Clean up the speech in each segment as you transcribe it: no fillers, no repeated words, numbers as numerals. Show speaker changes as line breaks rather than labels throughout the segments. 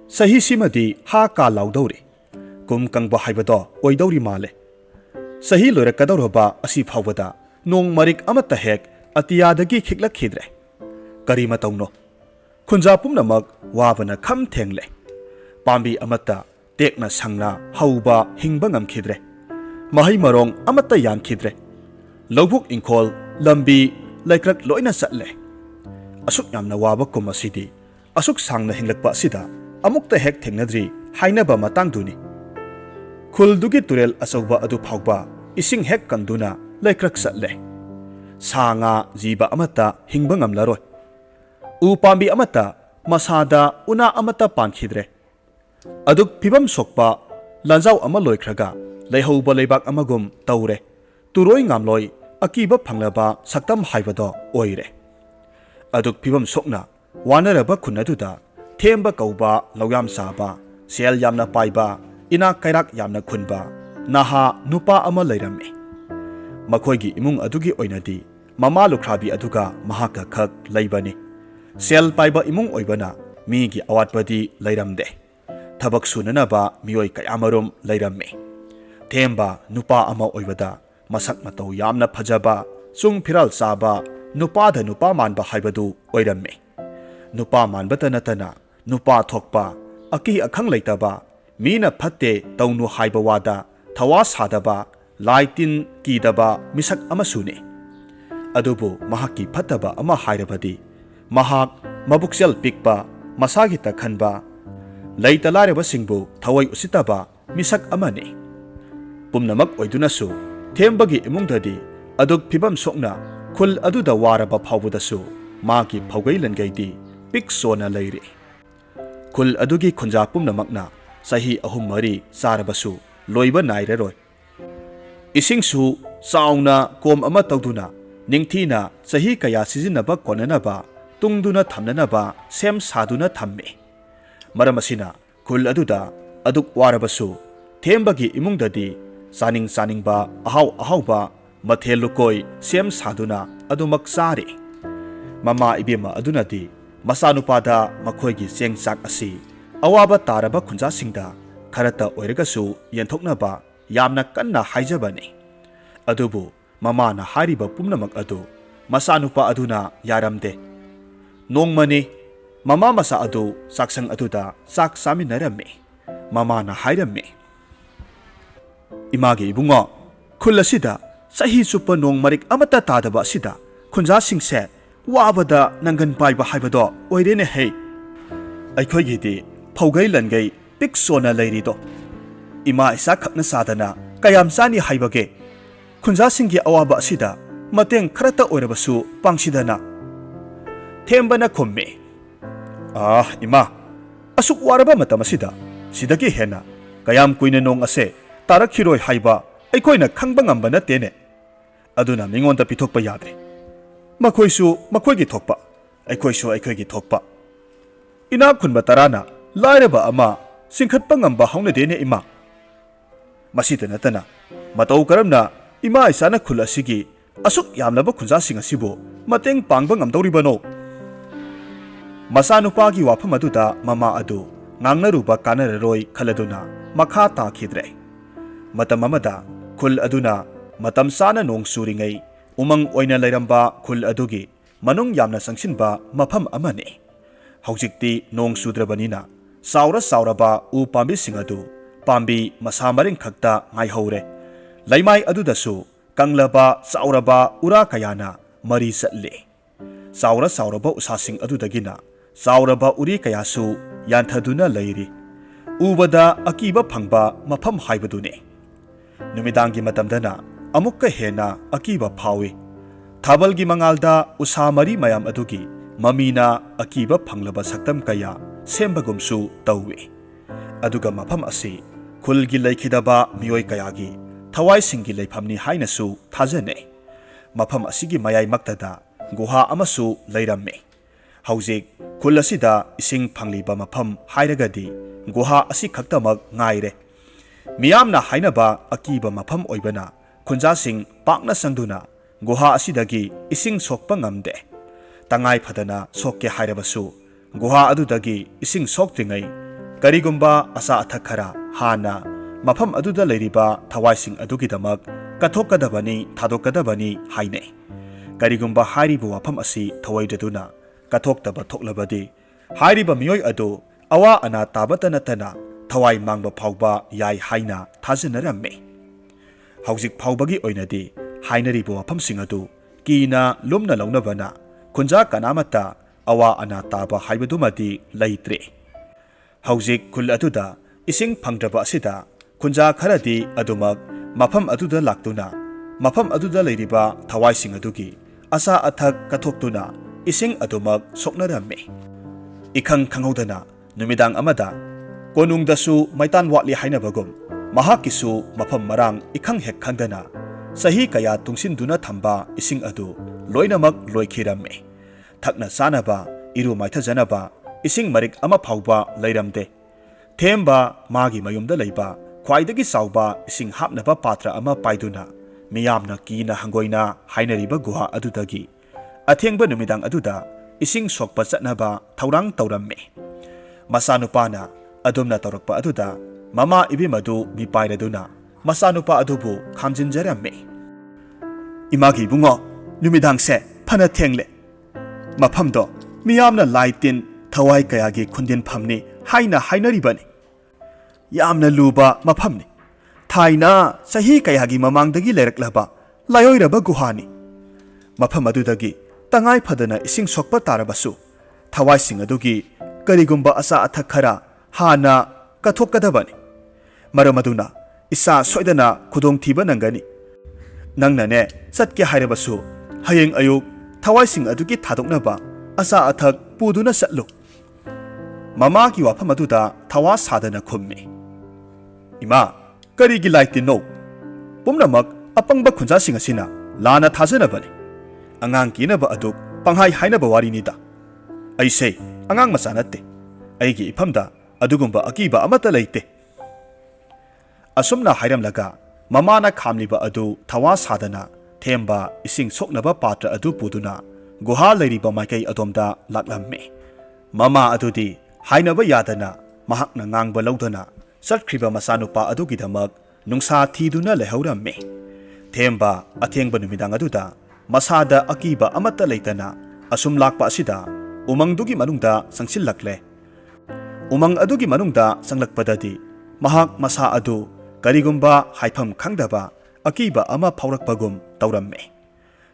Sahi simadi ha ka laudori. Kum kang bahibado oidori male. Sahi loirakadoraba asi phawada nong marik amata hek atiyadagi khiklak khidre. Kari matauno. Khunja pumnamak wabana kham thengle. Pambi amata tekna sangna hauba hingba ngamkhidre. Mahai marong amata yankhidre. Lobuk ingkol lambi laikrak loina satle. Asuk yamna waba kum asidi asuk sangna hinglakpa sida amukta hek thengnadri hainaba matangduni. Khuldugi turel asauba adu phawba ising hek kanduna laikrak satle. Sanga jiba amata hingba ngamlaroi. U pambi amata masada una amata pankhidre. Aduk pibam sokpa lanjau ama loikhraga leihauba leibak amagum taure. Turoi ngamloi akiba phanglaba saktam haibado oire. Aduk pibam sokna wanaraba khunaduda themba kauba loyam saba sel yamna paiba ina kairak yamna khunba naha nupa ama leirame. Makhoigi imung adugi oinadi mama lukhrabi aduga mahaka khak leibani. Sel paiba imung oibana migi awatpadi leiramde. Thabak sunanaba mioi kayamarum leirame. Themba nupa ama oibada masak matau yamna phajaba chung phiral saba nupa da nupa manba haibadu oirame. Nupa manbata natana nupa thokpa aki akhang leitaba mina phatte taunu haiba wada thawa sadaba laitin kidaba misak amasune. Adubu mahaki phataba ama hairabadi mahak mabuksel pikpa masagi takhanba leita lareba singbu thawai usitaba misak amane. Pumnamak oidunasu thembagi imungdadi aduk phibam sokna khul aduda waraba phawbudasu magi phawgai langaidi pik sona leire. Khul adugi khunja pumnamakna sahi ahum mari sarabasu loiba naireroi. Isingsu sauna kom ama tawduna ningthina sahi kaya sizinaba konanaba tungduna thamnanaba sem saduna thamme. Maramasina khul aduda aduk warabasu thembagi imungdadi saning ba ahau ba mathel lukoi sem saduna adumak sare. Mama ibema adunadi masanupada makhoigi sengsak asi awaba taraba khunja singda kharata oiragasu yenthoknaba yamna kanna haijabani. Adubu mama na hariba pumnamak adu masanupa aduna yaramde. Nongmani mama masa adu saksang aduda sak saminarame. Mama na hairame. Imagi ibungo khul asida sahi supa nong marik amata tadaba asida khunja singse wabada nangan paiba haibado oirene hei. Aikhoigidi phawgai langai pik sona leirido. Ima isa khakna sadana kayam sani haibage. Khunja singgi awaba asida mateng kharata oirabasu pangsidana. Thembana khomme. Ima asuk waraba matam asida sidagi hena kayam kuina nong ase tarakhiroi haiba aikoina khangba ngamba natene. Aduna mingonda pithokpa yadre. Makhoisu makhoigi thokpa aikoisu aikoigi thokpa. Ina khunba tarana lairaba ama singkhatpa ngamba hauna dene ima. Masida natana matau karamna ima isana khul asigi asuk yamlaba khunja sing asibu mateng pangba ngamdoribano. Masanupagi wafam aduda mama adu ngangnaruba kanararoi khaladuna makha takhidre. Matam amada khul aduna matam sana nong suringai umang oina lairamba khul adugi manung yamna sangsinba mafam amane. Haujikti nong sudrabanina sauraba u pambi singadu pambi masa maring khakta ngai haure. Laimai adudasu kanglaba sauraba ura kayana mari satle. Sauraba usasing adudagina sauraba uri kayasu yanthaduna leiri. Ubada akiba phangba mafam haibadune. Numidangi matamdana amukka hena akiba phawi. Thabalgi mangalda usamari mayam adugi mamina akiba phanglaba saktam kaya sembagumsu tawi. Aduga mafam asi khulgi laikhidaba miyoi kayagi thawai singgi leifamni hainasu thajane. Mafam asigi mayai maktada guha amasu leiramme. Haujik khul asida ising phangliba mafam hairagadi guha asi khaktamak ngaire. Miyamna hainaba akiba mafam oibana khunja sing pakna sangduna guha asidagi ising sokpa ngamde. Tangai phadana sokke hairabasu guha adudagi ising soktingai ꯀꯔꯤꯒꯨꯝꯕ ꯑꯆꯥ ꯑꯊꯛ ꯈꯔ ꯍꯥꯟꯅ ꯃꯐꯝ ꯑꯗꯨꯗ ꯂꯩꯔꯤꯕ ꯊꯋꯥꯏꯁꯤꯡ ꯑꯗꯨꯒꯤꯗꯃꯛ ꯀꯠꯊꯣꯛꯀꯗꯕꯅꯤ ꯊꯥꯗꯣꯛꯀꯗꯕꯅꯤ ꯍꯥꯏꯅꯩ꯫ ꯀꯔꯤꯒꯨꯝꯕ ꯍꯥꯏꯔꯤꯕ ꯋꯥꯐꯝ ꯑꯁꯤ ꯊꯧꯑꯣꯏꯗꯗꯨꯅ ꯀꯠꯊꯣꯛꯇꯕ ꯊꯣꯛꯂꯕꯗꯤ ꯍꯥꯏꯔꯤꯕ ꯃꯤꯑꯣꯏ ꯑꯗꯨ ꯑꯋꯥ ꯑꯅꯥ ꯇꯥꯕꯇ ꯅꯠꯇꯅ ꯊꯋꯥꯏ ꯃꯥꯡꯕ ꯐꯥꯎꯕ ꯌꯥꯏ ꯍꯥꯏꯅ ꯊꯥꯖꯅꯔꯝꯃꯤ꯫ ꯍꯧꯖꯤꯛ ꯐꯥꯎꯕꯒꯤ ꯑꯣꯏꯅꯗꯤ ꯍꯥꯏꯅꯔꯤꯕ ꯋꯥꯐꯝꯁꯤꯡ ꯑꯗꯨ ꯀꯤꯅ ꯂꯨꯝꯅ ꯂꯧꯅꯕꯅ ꯈꯨꯟꯖꯥ ꯀꯅꯥꯃꯠꯇ ꯑꯋꯥ ꯑꯅꯥ ꯇꯥꯕ ꯍꯥꯏꯕꯗꯨꯃꯗꯤ ꯂꯩꯇ꯭ꯔꯦ꯫ ꯍꯧꯖꯤꯛ ꯈꯨꯜ ꯑꯗꯨꯗ ꯏꯁꯤꯡ ꯐꯪꯗ꯭ꯔꯕ ꯑꯁꯤꯗ ꯈꯨꯟꯖꯥ ꯈꯔꯗꯤ ꯑꯗꯨꯃꯛ ꯃꯐꯝ ꯑꯗꯨꯗ ꯂꯥꯛꯇꯨꯅ ꯃꯐꯝ ꯑꯗꯨꯗ ꯂꯩꯔꯤꯕ ꯊꯋꯥꯏꯁꯤꯡ ꯑꯗꯨꯒꯤ ꯑꯆꯥ ꯑꯊꯛ ꯀꯠꯊꯣꯛꯇꯨꯅ ꯏꯁꯤꯡ ꯑꯗꯨꯃꯛ ꯁꯣꯛꯅꯔꯝꯃꯤ꯫ ꯏꯈꯪ ꯈꯪꯍꯧꯗꯅ ꯅꯨꯃꯤꯗꯥꯡ ꯑꯃꯗ ꯀꯣꯅꯨꯡꯗꯁꯨ ꯃꯩꯇꯥꯟ ꯋꯥꯠꯂꯤ ꯍꯥꯏꯅꯕꯒꯨꯝ ꯃꯍꯥꯛꯀꯤꯁꯨ ꯃꯐꯝ ꯃꯔꯥꯡ ꯏꯈꯪ ꯍꯦꯛ ꯈꯪꯗꯅ ꯆꯍꯤ ꯀꯌꯥ ꯇꯨꯡꯁꯤꯟꯗꯨꯅ ꯊꯝꯕ ꯏꯁꯤꯡ ꯑꯗꯨ ꯂꯣꯏꯅꯃꯛ ꯂꯣꯏꯈꯤꯔꯝꯃꯤ꯫ ꯊꯛꯅ ꯆꯥꯅꯕ ꯏꯔꯨ ꯃꯥꯏꯊꯖꯅꯕ ꯏꯁꯤꯡ ꯃꯔꯤꯛ ꯑꯃ ꯐꯥꯎꯕ ꯂꯩꯔꯝꯗꯦ꯫ ꯊꯦꯝꯕ ꯃꯥꯒꯤ ꯃꯌꯨꯝꯗ ꯂꯩꯕ ꯈ꯭ꯋꯥꯏꯗꯒꯤ ꯆꯥꯎꯕ ꯏꯁꯤꯡ ꯍꯥꯞꯅꯕ ꯄꯥꯇ꯭ꯔ ꯑꯃ ꯄꯥꯏꯗꯨꯅ ꯃꯤꯌꯥꯝꯅ ꯀꯤꯅ ꯍꯪꯒꯣꯏꯅ ꯍꯥꯏꯅꯔꯤꯕ ꯒꯨꯍꯥ ꯑꯗꯨꯗꯒꯤ ꯑꯊꯦꯡꯕ ꯅꯨꯃꯤꯗꯥꯡ ꯑꯗꯨꯗ ꯏꯁꯤꯡ ꯁꯣꯛꯄ ꯆꯠꯅꯕ ꯊꯧꯔꯥꯡ ꯇꯧꯔꯝꯃꯤ꯫ ꯃꯆꯥꯅꯨꯄꯥꯅ ꯑꯗꯨꯝꯅ ꯇꯧꯔꯛꯄ ꯑꯗꯨꯗ ꯃꯃꯥ ꯏꯕꯦꯝ ꯑꯗꯨ ꯃꯤꯄꯥꯏꯔꯗꯨꯅ ꯃꯆꯥꯅꯨꯄꯥ ꯑꯗꯨꯕꯨ ꯈꯥꯝꯖꯤꯟꯖꯔꯝꯃꯤ꯫ ꯏꯃꯥꯒꯤ ꯏꯕꯨꯡꯉꯣ, ꯅꯨꯃꯤꯗꯥꯡꯁꯦ ꯐꯅ ꯊꯦꯡꯂꯦ꯫ ꯃꯐꯝꯗꯣ ꯃꯤꯌꯥꯝꯅ ꯂꯥꯏ ꯇꯤꯟ ꯊꯋꯥꯏ ꯀꯌꯥꯒꯤ ꯈꯨꯟꯗꯤꯟꯐꯝꯅꯤ ꯍꯥꯏꯅ ꯍꯥꯏꯅꯔꯤꯕꯅꯤ꯫ ꯌꯥꯝꯅ ꯂꯨꯕ ꯃꯐꯝꯅꯤ꯫ ꯊꯥꯏꯅ ꯆꯍꯤ ꯀꯌꯥꯒꯤ ꯃꯃꯥꯡꯗꯒꯤ ꯂꯩꯔꯛꯂꯕ ꯂꯥꯏꯑꯣꯏꯔꯕ ꯒꯨꯍꯥꯅꯤ꯫ ꯃꯐꯝ ꯑꯗꯨꯗꯒꯤ ꯇꯉꯥꯏ ꯐꯗꯅ ꯏꯁꯤꯡ ꯁꯣꯛꯄ ꯇꯥꯔꯕꯁꯨ ꯊꯋꯥꯏꯁꯤꯡ ꯑꯗꯨꯒꯤ ꯀꯔꯤꯒꯨꯝꯕ ꯑꯆꯥ ꯑꯊꯛ ꯈꯔ ꯍꯥꯟꯅ ꯀꯠꯊꯣꯛꯀꯗꯕꯅꯤ꯫ ꯃꯔꯝ ꯑꯗꯨꯅ ꯏꯆꯥ ꯁꯣꯏꯗꯅ ꯈꯨꯗꯣꯡꯊꯤꯕ ꯅꯪꯒꯅꯤ꯫ ꯅꯪꯅꯅꯦ ꯆꯠꯀꯦ ꯍꯥꯏꯔꯕꯁꯨ ꯍꯌꯦꯡ ꯑꯌꯨꯛ ꯊꯋꯥꯏꯁꯤꯡ ꯑꯗꯨꯒꯤ ꯊꯥꯗꯣꯛꯅꯕ ꯑꯆꯥ ꯑꯊꯛ ꯄꯨꯗꯨꯅ ꯆꯠꯂꯨ꯫ ꯃꯃꯥꯒꯤ ꯋꯥꯐꯝ ꯑꯗꯨꯗ ꯊꯋꯥ ꯁꯥꯗꯅ ꯈꯨꯝꯃꯤ꯫ ꯏꯃꯥ, ꯀꯔꯤꯒꯤ ꯂꯥꯏ ꯇꯤꯟꯅꯣ? ꯄꯨꯝꯅꯃꯛ ꯑꯄꯪꯕ ꯈꯨꯟꯖꯥꯁꯤꯡ ꯑꯁꯤꯅ ꯂꯥꯟꯅ ꯊꯥꯖꯅꯕꯅꯤ꯫ ꯑꯉꯥꯡ ꯀꯤꯅꯕ ꯑꯗꯨ ꯄꯪꯍꯥꯏ ꯍꯥꯏꯅꯕ ꯋꯥꯔꯤꯅꯤꯗ꯫ ꯑꯩꯁꯦ ꯑꯉꯥꯡ ꯃꯆꯥ ꯅꯠꯇꯦ꯫ ꯑꯩꯒꯤ ꯏꯐꯝꯗ ꯑꯗꯨꯒꯨꯝꯕ ꯑꯀꯤꯕ ꯑꯃꯠꯇ ꯂꯩꯇꯦ꯫ ꯑꯁꯨꯝꯅ ꯍꯥꯏꯔꯝꯂꯒ ꯃꯃꯥꯅ ꯈꯥꯝꯂꯤꯕ ꯑꯗꯨ ꯊꯋꯥ ꯁꯥꯗꯅ ꯊꯦꯝꯕ ꯏꯁꯤꯡ ꯁꯣꯛꯅꯕ ꯄꯥꯇ꯭ꯔ ꯑꯗꯨ ꯄꯨꯗꯨꯅ ꯒꯨꯍꯥ ꯂꯩꯔꯤꯕ ꯃꯥꯏꯀꯩ ꯑꯗꯣꯝꯗ ꯂꯥꯛꯂꯝꯃꯤ꯫ ꯃꯃꯥ ꯑꯗꯨꯗꯤ ꯍꯥꯏꯅꯕ ꯌꯥꯗꯅ ꯃꯍꯥꯛꯅ ꯉꯥꯡꯕ ꯂꯧꯗꯅ ꯆꯠꯈ꯭ꯔꯤꯕ ꯃꯆꯥꯅꯨꯄꯥ ꯑꯗꯨꯒꯤꯗꯃꯛ ꯅꯨꯡꯁꯥ ꯊꯤꯗꯨꯅ ꯂꯩꯍꯧꯔꯝꯃꯤ꯫ ꯊꯦꯝꯕ ꯑꯊꯦꯡꯕ ꯅꯨꯃꯤꯗꯥꯡ ꯑꯗꯨꯗ ꯃꯁꯥꯗ ꯑꯀꯤꯕ ꯑꯃꯠꯇ ꯂꯩꯇꯅ ꯑꯁꯨꯝ ꯂꯥꯛꯄ ꯑꯁꯤꯗ ꯎꯃꯪꯗꯨꯒꯤ ꯃꯅꯨꯡꯗ ꯆꯪꯁꯤꯜꯂꯛꯂꯦ꯫ ꯎꯃꯪ ꯑꯗꯨꯒꯤ ꯃꯅꯨꯡꯗ ꯆꯪꯂꯛꯄꯗꯗꯤ ꯃꯍꯥꯛ ꯃꯁꯥ ꯑꯗꯨ ꯀꯔꯤꯒꯨꯝꯕ ꯍꯥꯏꯐꯝ ꯈꯪꯗꯕ ꯑꯀꯤꯕ ꯑꯃ ꯐꯥꯎꯔꯛꯄꯒꯨꯝ ꯇꯧꯔꯝꯃꯤ꯫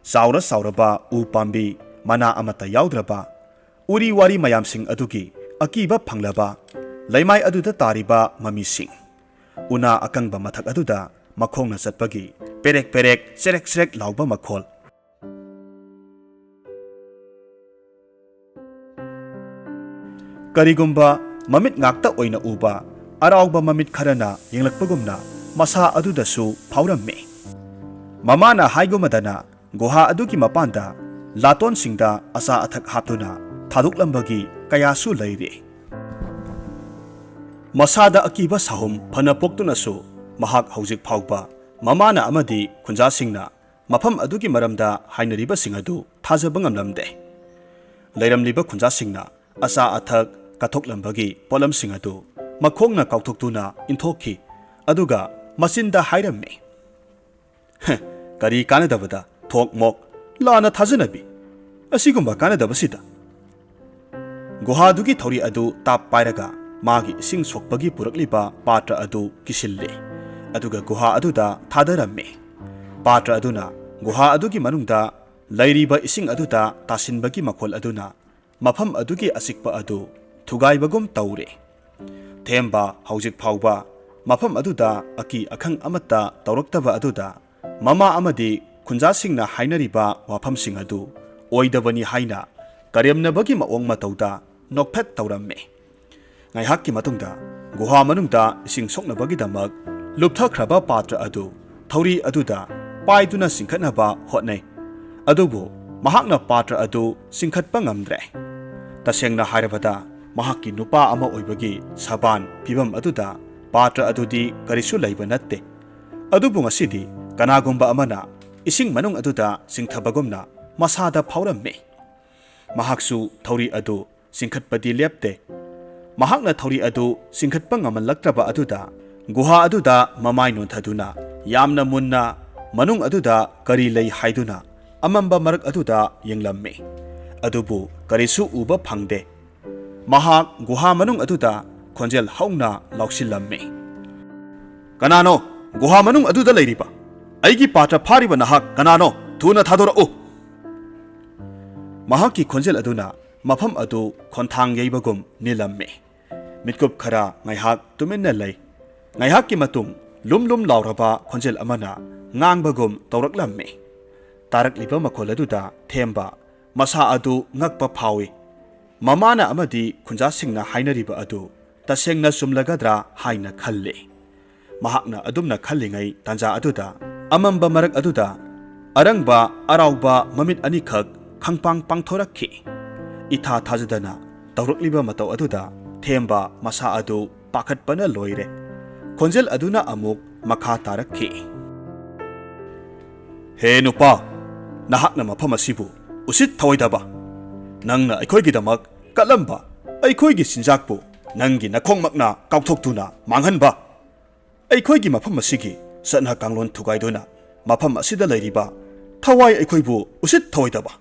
ꯆꯥꯎꯔ ꯆꯥꯎꯔꯕ ꯎ ꯄꯥꯝꯕꯤ ꯃꯅꯥ ꯑꯃꯠꯇ ꯌꯥꯎꯗ꯭ꯔꯕ ꯎꯔꯤ ꯋꯥꯔꯤ ꯃꯌꯥꯝꯁꯤꯡ ꯑꯗꯨꯒꯤ ꯑꯀꯤꯕ ꯐꯪꯂꯕ ꯂꯩꯃꯥꯏ ꯑꯗꯨꯗ ꯇꯥꯔꯤꯕ ꯃꯃꯤꯁꯤꯡ, ꯎꯅꯥ ꯑꯀꯪꯕ ꯃꯊꯛ ꯑꯗꯨꯗ ꯃꯈꯣꯡꯅ ꯆꯠꯄꯒꯤ ꯄꯦꯔꯦꯛ ꯄꯦꯔꯦꯛ ꯆꯦꯔꯦꯛ ꯆꯦꯔꯦꯛ ꯂꯥꯎꯕ ꯃꯈꯣꯜ, ꯀꯔꯤꯒꯨꯝꯕ ꯃꯃꯤꯠ ꯉꯥꯛꯇ ꯑꯣꯏꯅ ꯎꯕ ꯑꯔꯥꯎꯕ ꯃꯃꯤꯠ ꯈꯔꯅ ꯌꯦꯡꯂꯛꯄꯒꯨꯝꯅ ꯃꯁꯥ ꯑꯗꯨꯗꯁꯨ ꯐꯥꯎꯔꯝꯃꯤ꯫ ꯃꯃꯥꯅ ꯍꯥꯏꯒꯨꯝꯃꯗꯅ ꯒꯨꯍꯥ ꯑꯗꯨꯒꯤ ꯃꯄꯥꯟꯗ ꯂꯥꯇꯣꯟꯁꯤꯡꯗ ꯑꯆꯥ ꯑꯊꯛ ꯍꯥꯞꯇꯨꯅ ꯊꯥꯗꯣꯛꯂꯝꯕꯒꯤ ꯀꯌꯥꯁꯨ ꯂꯩꯔꯤ꯫ ꯃꯁꯥꯗ ꯑꯀꯤꯕ ꯁꯥꯍꯨꯝ ꯐꯅ ꯄꯣꯛꯇꯨꯅꯁꯨ ꯃꯍꯥꯛ ꯍꯧꯖꯤꯛ ꯐꯥꯎꯕ ꯃꯃꯥꯅ ꯑꯃꯗꯤ ꯈꯨꯟꯖꯥꯁꯤꯡꯅ ꯃꯐꯝ ꯑꯗꯨꯒꯤ ꯃꯔꯝꯗ ꯍꯥꯏꯅꯔꯤꯕꯁꯤꯡ ꯑꯗꯨ ꯊꯥꯖꯕ ꯉꯝꯂꯝꯗꯦ꯫ ꯂꯩꯔꯝꯂꯤꯕ ꯈꯨꯟꯖꯥꯁꯤꯡꯅ ꯑꯆꯥ ꯑꯊꯛ ꯀꯠꯊꯣꯛꯂꯝꯕꯒꯤ ꯄꯣꯠꯂꯝꯁꯤꯡ ꯑꯗꯨ ꯃꯈꯣꯡꯅ ꯀꯥꯎꯊꯣꯛꯇꯨꯅ ꯏꯟꯊꯣꯛꯈꯤ꯫ ꯑꯗꯨꯒ ꯃꯆꯤꯟꯗ ꯍꯥꯏꯔꯝꯃꯤ, ꯀꯔꯤ ꯀꯥꯟꯅꯗꯕꯗ ꯊꯣꯛ ꯃꯣꯛ ꯂꯥꯟꯅ ꯊꯥꯖꯅꯕꯤ ꯑꯁꯤꯒꯨꯝꯕ ꯀꯥꯟꯅꯗꯕꯁꯤꯗ꯫ ꯒꯨꯍꯥꯗꯨꯒꯤ ꯊꯧꯔꯤ ꯑꯗꯨ ꯇꯥꯞ ꯄꯥꯏꯔꯒ ꯃꯥꯒꯤ ꯏꯁꯤꯡ ꯁꯣꯛꯄꯒꯤ ꯄꯨꯔꯛꯂꯤꯕ ꯄꯥꯇ꯭ꯔ ꯑꯗꯨ ꯀꯤꯁꯤꯜꯂꯤ꯫ ꯑꯗꯨꯒ ꯒꯨꯍꯥ ꯑꯗꯨꯗ ꯊꯥꯗꯔꯝꯃꯤ꯫ ꯄꯥꯇ꯭ꯔ ꯑꯗꯨꯅ ꯒꯨꯍꯥ ꯑꯗꯨꯒꯤ ꯃꯅꯨꯡꯗ ꯂꯩꯔꯤꯕ ꯏꯁꯤꯡ ꯑꯗꯨꯗ ꯇꯥꯁꯤꯟꯕꯒꯤ ꯃꯈꯣꯜ ꯑꯗꯨꯅ ꯃꯐꯝ ꯑꯗꯨꯒꯤ ꯑꯆꯤꯛꯄ ꯑꯗꯨ ꯊꯨꯒꯥꯏꯕꯒꯨꯝ ꯇꯧꯔꯦ꯫ ꯊꯦꯝꯕ ꯍꯧꯖꯤꯛ ꯐꯥꯎꯕ ꯃꯐꯝ ꯑꯗꯨꯗ ꯑꯀꯤ ꯑꯈꯪ ꯑꯃꯠꯇ ꯇꯧꯔꯛꯇꯕ ꯑꯗꯨꯗ ꯃꯃꯥ ꯑꯃꯗꯤ ꯈꯨꯟꯖꯥꯁꯤꯡꯅ ꯍꯥꯏꯅꯔꯤꯕ ꯋꯥꯐꯝꯁꯤꯡ ꯑꯗꯨ ꯑꯣꯏꯗꯕꯅꯤ ꯍꯥꯏꯅ ꯀꯔꯦꯝꯅꯕꯒꯤ ꯃꯑꯣꯡ ꯃꯇꯧꯗ ꯅꯣꯛꯐꯦꯠ ꯇꯧꯔꯝꯃꯤ꯫ ꯉꯥꯏꯍꯥꯛꯀꯤ ꯃꯇꯨꯡꯗ ꯒꯨꯍꯥ ꯃꯅꯨꯡꯗ ꯏꯁꯤꯡ ꯁꯣꯛꯅꯕꯒꯤꯗꯃꯛ ꯂꯨꯞꯊꯈ꯭ꯔꯕ ꯄꯥꯇ꯭ꯔ ꯑꯗꯨ ꯊꯧꯔꯤ ꯑꯗꯨꯗ ꯄꯥꯏꯗꯨꯅ ꯆꯤꯡꯈꯠꯅꯕ ꯍꯣꯠꯅꯩ꯫ ꯑꯗꯨꯕꯨ ꯃꯍꯥꯛꯅ ꯄꯥꯇ꯭ꯔ ꯑꯗꯨ ꯆꯤꯡꯈꯠꯄ ꯉꯝꯗ꯭ꯔꯦ꯫ ꯇꯁꯦꯡꯅ ꯍꯥꯏꯔꯕꯗ ꯃꯍꯥꯛꯀꯤ ꯅꯨꯄꯥ ꯑꯃ ꯑꯣꯏꯕꯒꯤ ꯁꯕꯥꯟ ꯐꯤꯚꯝ ꯑꯗꯨꯗ ꯄꯥꯇ꯭ꯔ ꯑꯗꯨꯗꯤ ꯀꯔꯤꯁꯨ ꯂꯩꯕ ꯅꯠꯇꯦ꯫ ꯑꯗꯨꯕꯨ ꯉꯁꯤꯗꯤ ꯀꯅꯥꯒꯨꯝꯕ ꯑꯃꯅ ꯏꯁꯤꯡ ꯃꯅꯨꯡ ꯑꯗꯨꯗ ꯆꯤꯡꯊꯕꯒꯨꯝꯅ ꯃꯁꯥꯗ ꯐꯥꯎꯔꯝꯃꯤ꯫ ꯃꯍꯥꯛꯁꯨ ꯊꯧꯔꯤ ꯑꯗꯨ ꯆꯤꯡꯈꯠꯄꯗꯤ ꯂꯦꯞꯇꯦ꯫ mahakna thori adu singkhatpa ngamanlaktraba aduda guha aduda mamai nonthaduna yamna munna manung aduda kari lei haiduna amamba marak aduda yenglamme adubu karisu uba phangde mahak guha manung aduda khonjel hauna lausillamme kanano guha manung aduda leiriba aigi patra phariba nahak kanano thuna thadora o mahaki khonjel aduna mafam adu khonthang yeibagum nilamme mitkup khara ngaihak tuminna lei ngaihak ki matung lumlum lauraba khonjel amana ngangbagum tawraklamme tarakliba makhol aduda themba masa adu ngakpa phawi mamana amadi khunja singna hainariba adu tasengna sumlagadra haina khalle mahakna adumna khallingai tanja aduda amamba marak aduda arangba arauba mamit anikhak khangpang pangthorakhi itha thajadana tawrakliba matau aduda themba masa adu pakhatpana loire khonjel aduna amuk makha tarakhi he nupa nahakna mafam asibu usit thawaidaba nangna aikhoigi damak kalamba aikhoigi sinjakpu nangi nakhongmakna kauthokduna manghanba aikhoigi mafam asigi satna kanglon thugaiduna mafam asida leiriba thawai aikhoibu usit thawaidaba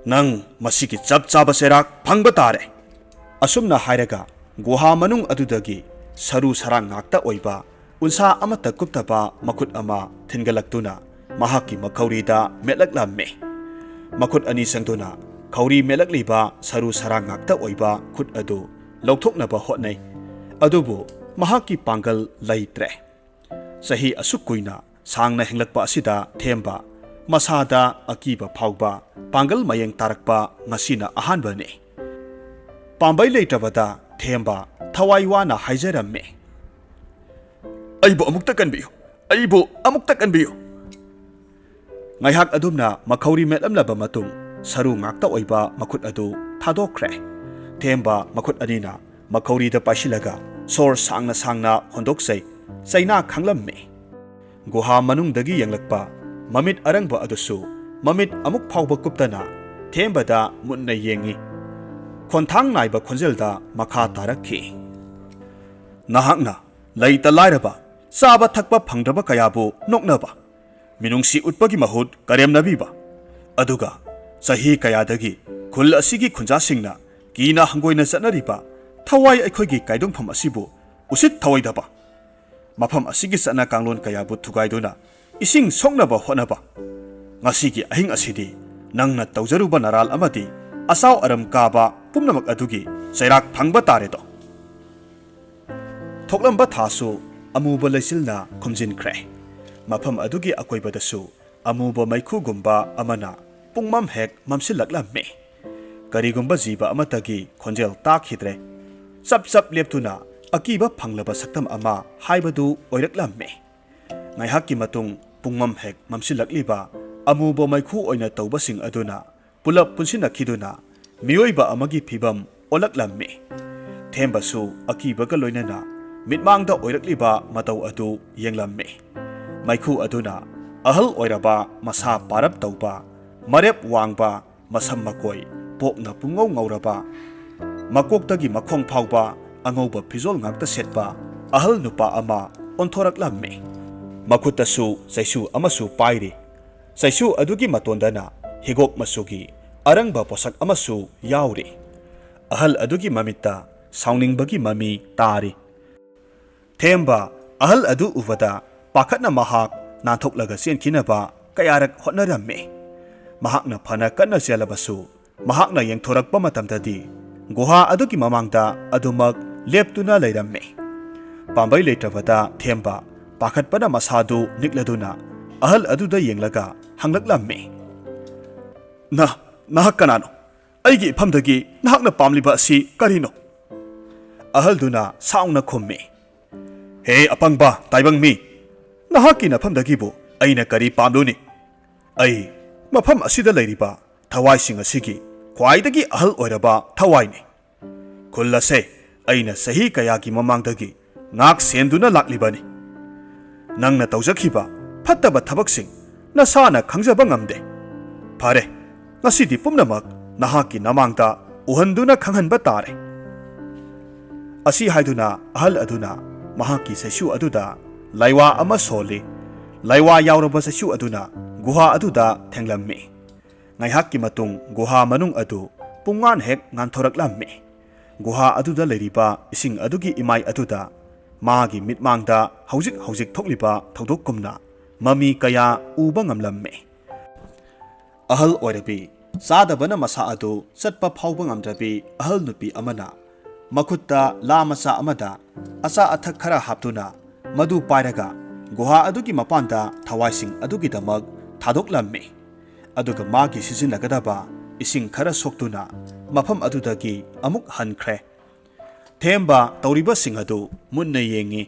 nang masigi chap chaba serak phangba tare asumna hairaga guha manung adudagi saru sarang ngakta oiba unsa amata kuptaba makut ama thingalaktuna mahaki makhaurida melaklamme makut ani sangduna khauri melakliba saru sarang ngakta oiba khut adu lauthoknaba hotnai adubu mahaki pangal laitre sahi asukuina sangna hinglakpa asida themba masada akiba phauba pangal mayeng tarakpa ngasina ahanbane pambai leitabada themba thawai wana haijaramme aibu amukta kanbiyo ngaihak adumna makhauri melamlaba matung saru ngakta oiba makut adu thadokre themba makut anina makhauri da paisilaga sor sangna hondoksai chaina khanglamme guha manungdagi yanglakpa mamit arangba adusu mamit amuk phauba kuptana thembada munna yengi khonthang naiba khonjelda makha tarakhi nahakna laita lairaba saba thakpa phangdraba kayabu noknaba minungsi utpagi mahut karemnabiba aduga sahi kayadagi khul asigi khunja singna kina hangoina chanariba thawai aikhoigi kaidongpham asibu usit thawaidaba mafam asigi sana kanglon kayabu thugaiduna ising songnaba honaba ngasigi ahing asidi nangna tawjaruba naral amadi asaw aram kaba pumnamak adugi sairak phangba tare do thoklamba thasu amuba leisilna khumjinkhre mafam adugi akoibadasu amuba maikhu gumba amana pungmam hek mamsilaklamme karigumba jiba amatagi khonjel takhidre chap leptuna akiba phanglaba saktam ama haibadu oiraklamme ngaihakki matung pungmam hek mamsilakliba amuba maikhu oina tawbasing aduna pulap punsinakiduna miyoiba amagi phibam olaklamme thembasu akibaga loinana mitmangda oirakliba matau adu yenglamme maikhu aduna ahal oiraba masa parap tawba marep wangba masam makoi pokna pungau ngauraba makoktagi makhong phauba angauba phizol ngakta setpa ahal nupa ama onthoraklamme makutasu saisu amasu pairi saisu adugi matondana higok masugi arangba posak amasu yauri ahal adugi mamitta sauningbagi mami tari themba ahal adu uvada pakhatna mahak nanthok senkinaba kayarak hotnaramme mahakna phana kanna chelabasu mahakna yengthorakpa matamdadi guha adugi mamangda adumak leptuna leiramme pambai leitrabada themba pakhatpada masadu nikladuna ahal aduda yenglaga hanglaklamme nahak kanano aigi phamdagi nahakna pamliba asi karino ahal duna saungna khomme he apangba taibang mi nahakki nafamdagi bu aina kari pamluni ai mafam asida leiriba thawai sing asigi khwaidagi ahal oiraba thawai ni khullase aina sahi kayagi mamangdagi ngak senduna laklibani nangna tawjakhiba phattaba thabaksing nasana khangjaba ngamde phare ngasidi pumnamak nahakki namangda uhanduna khanghanba tare ꯑꯁꯤ ꯍꯥꯏꯗꯨꯅ ꯑꯍꯜ ꯑꯗꯨꯅ ꯃꯍꯥꯛꯀꯤ ꯁꯩꯁꯨ ꯑꯗꯨꯗ ꯂꯥꯏꯋꯥ ꯑꯃ ꯁꯣꯜꯂꯤ꯫ ꯂꯥꯏꯋꯥ ꯌꯥꯎꯔꯕ ꯁꯩꯁꯨ ꯑꯗꯨꯅ ꯒꯨꯍꯥ ꯑꯗꯨꯗ ꯊꯦꯡꯂꯝꯃꯤ꯫ ꯉꯥꯏꯍꯥꯛꯀꯤ ꯃꯇꯨꯡ ꯒꯨꯍꯥ ꯃꯅꯨꯡ ꯑꯗꯨ ꯄꯨꯡꯉꯥꯟ ꯍꯦꯛ ꯉꯥꯟꯊꯣꯔꯛꯂꯝꯃꯤ꯫ ꯒꯨꯍꯥ ꯑꯗꯨꯗ ꯂꯩꯔꯤꯕ ꯏꯁꯤꯡ ꯑꯗꯨꯒꯤ ꯏꯃꯥꯏ ꯑꯗꯨꯗ ꯃꯥꯒꯤ ꯃꯤꯠꯃꯥꯡꯗ ꯍꯧꯖꯤꯛ ꯍꯧꯖꯤꯛ ꯊꯣꯛꯂꯤꯕ ꯊꯧꯗꯣꯛꯀꯨꯝꯅ ꯃꯃꯤ ꯀꯌꯥ ꯎꯕ ꯉꯝꯂꯝꯃꯤ꯫ ꯑꯍꯜ ꯑꯣꯏꯔꯕꯤ ꯆꯥꯗꯕꯅ ꯃꯁꯥ ꯑꯗꯨ ꯆꯠꯄ ꯐꯥꯎꯕ ꯉꯝꯗ꯭ꯔꯕꯤ ꯑꯍꯜ ꯅꯨꯄꯤ ꯑꯃꯅ ꯃꯈꯨꯠꯇ ꯂꯥ ꯃꯆꯥ ꯑꯃꯗ ꯑꯆꯥ ꯑꯊꯛ ꯈꯔ ꯍꯥꯞꯇꯨꯅ ꯃꯗꯨ ꯄꯥꯏꯔꯒ ꯒꯨꯍꯥ ꯑꯗꯨꯒꯤ ꯃꯄꯥꯟꯗ ꯊꯋꯥꯏꯁꯤꯡ ꯑꯗꯨꯒꯤꯗꯃꯛ ꯊꯥꯗꯣꯛꯂꯝꯃꯤ꯫ ꯑꯗꯨꯒ ꯃꯥꯒꯤ ꯁꯤꯖꯤꯟꯅꯒꯗꯕ ꯏꯁꯤꯡ ꯈꯔ ꯁꯣꯛꯇꯨꯅ ꯃꯐꯝ ꯑꯗꯨꯗꯒꯤ ꯑꯃꯨꯛ ꯍꯟꯈ꯭ꯔꯦ꯫ ꯊꯦꯝꯕ ꯇꯧꯔꯤꯕꯁꯤꯡ ꯑꯗꯨ ꯃꯨꯟꯅ ꯌꯦꯡꯉꯤ꯫